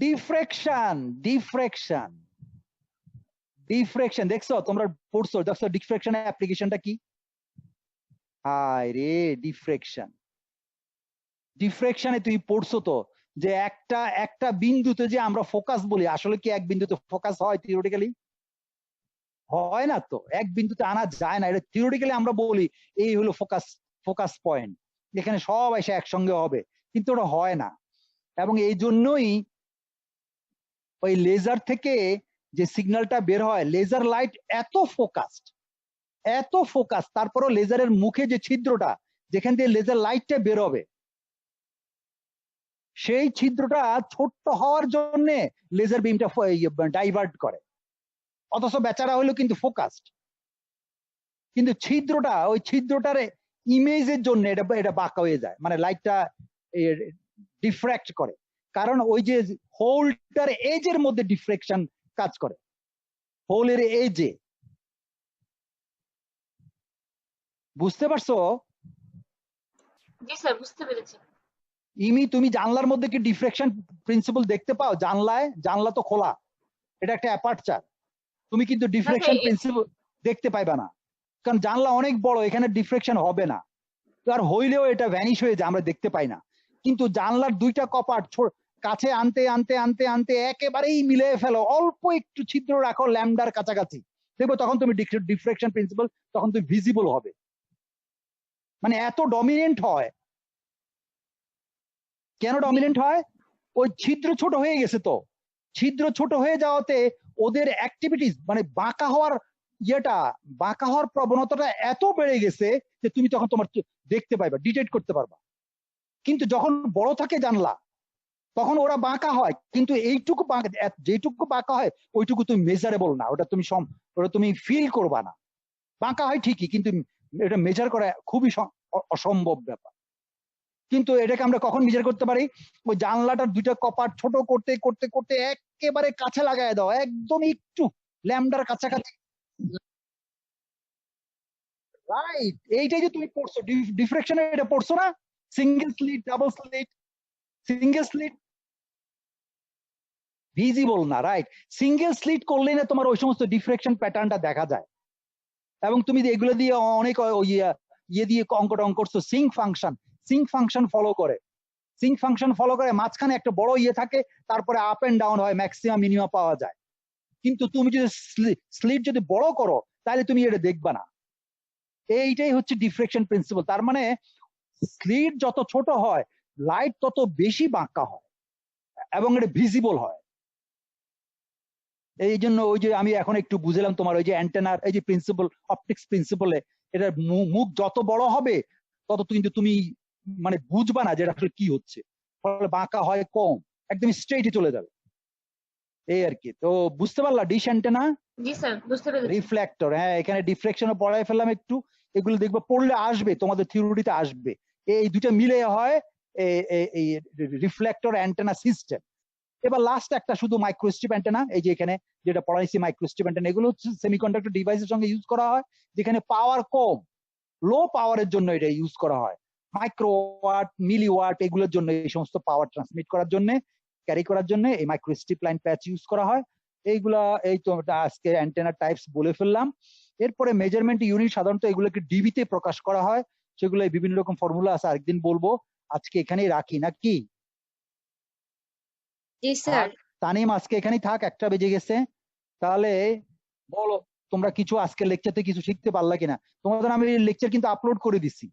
ডিফ্রেকশন। ডিফ্রেকশন, ডিফ্রেকশন দেখছো তোমরা পড়ছো? দেখছো ডিফ্রেকশনের অ্যাপ্লিকেশনটা কি? হায় রে, ডিফ্রেকশন। ডিফ্রেকশনে তুমি পড়ছো তো যে একটা বিন্দুতে যে আমরা ফোকাস বলি, আসলে কি এক বিন্দুতে ফোকাস হয় থিওরিটিক্যালি? হয় না তো, এক বিন্দুতে আনা যায় না। এটা থিওরিটিক্যালি আমরা বলি এই হলো ফোকাস পয়েন্ট, এখানে সব এসে একসঙ্গে হবে, কিন্তু ওটা হয় না। এবং এই জন্যই ওই লেজার থেকে যে সিগন্যালটা বের হয়, লেজার লাইট এত ফোকাস, তারপরও লেজারের মুখে যে ছিদ্রটা যেখান দিয়ে লেজার লাইটটা বের হবে, সেই ছিদ্রটা ছোট্ট হওয়ার জন্য লেজার বিমটা ডাইভার্ট করে। অথচ বেচারা হলো কিন্তু ফোকাসড, কিন্তু ওই ছিদ্রটার ইমেজের জন্য এটা বাঁকা হয়ে যায়, মানে লাইটটা ডিফ্র্যাক্ট করে। কারণ ওই যে হোলটার এজের মধ্যে ডিফ্রেকশন কাজ করে, হোলের এজে। বুঝতে পারছো জি স্যার, বুঝতে পেরেছি। ইমি? তুমি জানলার মধ্যে কি ডিফ্রেকশন প্রিন্সিপাল দেখতে পাও? জানলা তো খোলা, এটা একটা অ্যাপারচার, তুমি কিন্তু ডিফ্রেকশন প্রিন্সিপাল দেখতে পাইবা না, কারণ জানলা অনেক বড়, এখানে ডিফ্রেকশন হবে না। আর হইলেও এটা ভ্যানিশ হয়ে যায়, আমরা দেখতে পাই না। কিন্তু জানলার দুইটা কপাট কাছে আনতে আনতে আনতে আনতে একেবারেই মিলে ফেলো, অল্প একটু ছিদ্র রাখো ল্যামডার কাছাকাছি, দেখবো তখন তুমি ডিফ্রেকশন প্রিন্সিপাল তখন তুমি ভিজিবল হবে। মানে এত ডমিনেন্ট হয়। কেন ডমিনেন্ট হয়? ওই ছিদ্র ছোট হয়ে গেছে, তো ছিদ্র ছোট হয়ে যাওয়াতে ওদের অ্যাক্টিভিটিস মানে বাঁকা হওয়ার প্রবণতাটা এত বেড়ে গেছে যে তুমি তখন তোমার দেখতে পাইবা, ডিটেক্ট করতে পারবা। কিন্তু যখন বড় থাকে জানলা তখন ওরা বাঁকা হয়, কিন্তু যেটুকু বাঁকা হয় ওইটুকু তুমি মেজারেবল না, ওটা তুমি ফিল করবা না। বাঁকা হয় ঠিকই, কিন্তু এটা মেজার করা খুবই অসম্ভব ব্যাপার। কিন্তু এটাকে আমরা কখন মেজার করতে পারি? ওই জানলাটার দুইটা কপাট ছোট করতে করতে করতে একেবারে কাছে লাগায় দাও, একদম একটু ল্যামডার কাছাকাছি। রাইট, এইটাই যে তুমি পড়ছো ডিফ্রেকশনে, এটা পড়ছো না? Single slit, double slit, single slit visible না, রাইট? সিঙ্গেল স্লিট করলে না তোমার ওই সমস্ত ডিফ্রেকশন প্যাটার্নটা দেখা যায়। এবং তুমি এগুলো দিয়ে অনেক ইয়ে দিয়ে অঙ্ক করছো, সিঙ্ক ফাংশন ফলো করে, মাঝখানে একটা বড় ইয়ে থাকে, তারপরে আপ এন্ড ডাউন হয়, ম্যাক্সিমাম মিনিমাম পাওয়া যায়। কিন্তু তুমি যদি স্লিট যদি বড় করো তাহলে তুমি এটা দেখবা না। এইটাই হচ্ছে ডিফ্রেকশন প্রিন্সিপাল। তার মানে স্লিট যত ছোট হয় লাইট তত বেশি বাঁকা হয় এবং এটা ভিজিবল হয়। এই জন্য ওই যে আমি এখন একটু বুঝলাম তোমার ওই যে অ্যান্টেনার এই যে প্রিন্সিপাল, অপটিক্স প্রিন্সিপালে এটার মুখ যত বড় হবে তত কিন্তু তুমি মানে বুঝবা না যে আসলে কি হচ্ছে, ফলে বাঁকা হয় কম, একদম স্ট্রেইটে চলে যাবে। এই আর কি। তো বুঝতে পারলা ডিশ অ্যান্টেনা, জি স্যার, বুঝতে পেরেছি। রিফ্লেক্টর, হ্যাঁ এখানে ডিফ্লেকশনও পড়াই ফেললাম একটু, এগুলো দেখবে পড়লে আসবে, তোমাদের থিওরিতে আসবে। এই দুটো মিলে হয় এই রিফ্লেক্টর অ্যান্টেনা সিস্টেম। এবার লাস্ট একটা শুধু মাইক্রোস্ট্রিপ অ্যান্টেনা, এই যে এখানে যেটা পড়াইছি মাইক্রোস্ট্রিপ অ্যান্টেনা, এগুলো হচ্ছে সেমিকন্ডাক্টর ডিভাইসের সঙ্গে ইউজ করা হয়, যেখানে পাওয়ার কম, লো পাওয়ারের জন্য এটা ইউজ করা হয়। মাইক্রোওয়াট, মিলিওয়াট এগুলোর জন্য, এই সমস্ত পাওয়ার ট্রান্সমিট করার জন্য, ক্যারি করার জন্য এই মাইক্রোস্ট্রিপ লাইন প্যাচ ইউজ করা হয়। এইগুলা এই তো আজকে অ্যান্টেনা টাইপস বলে ফেললাম। এরপরে মেজারমেন্ট ইউনিট সাধারণত এগুলোকে ডিবিতে প্রকাশ করা হয়, সেগুলো বিভিন্ন রকম ফর্মুলা আছে, আরেকদিন বলবো। আজকে এখানেই রাখি নাকি? জি স্যার। তানিম আজকে এখানেই থাক, 1টা বেজে গেছে। তাহলে বলো তোমরা কিছু আজকে লেকচারতে কিছু শিখতে পারলা কিনা? তোমাদের আমি লেকচার কিন্তু আপলোড করে দিছি।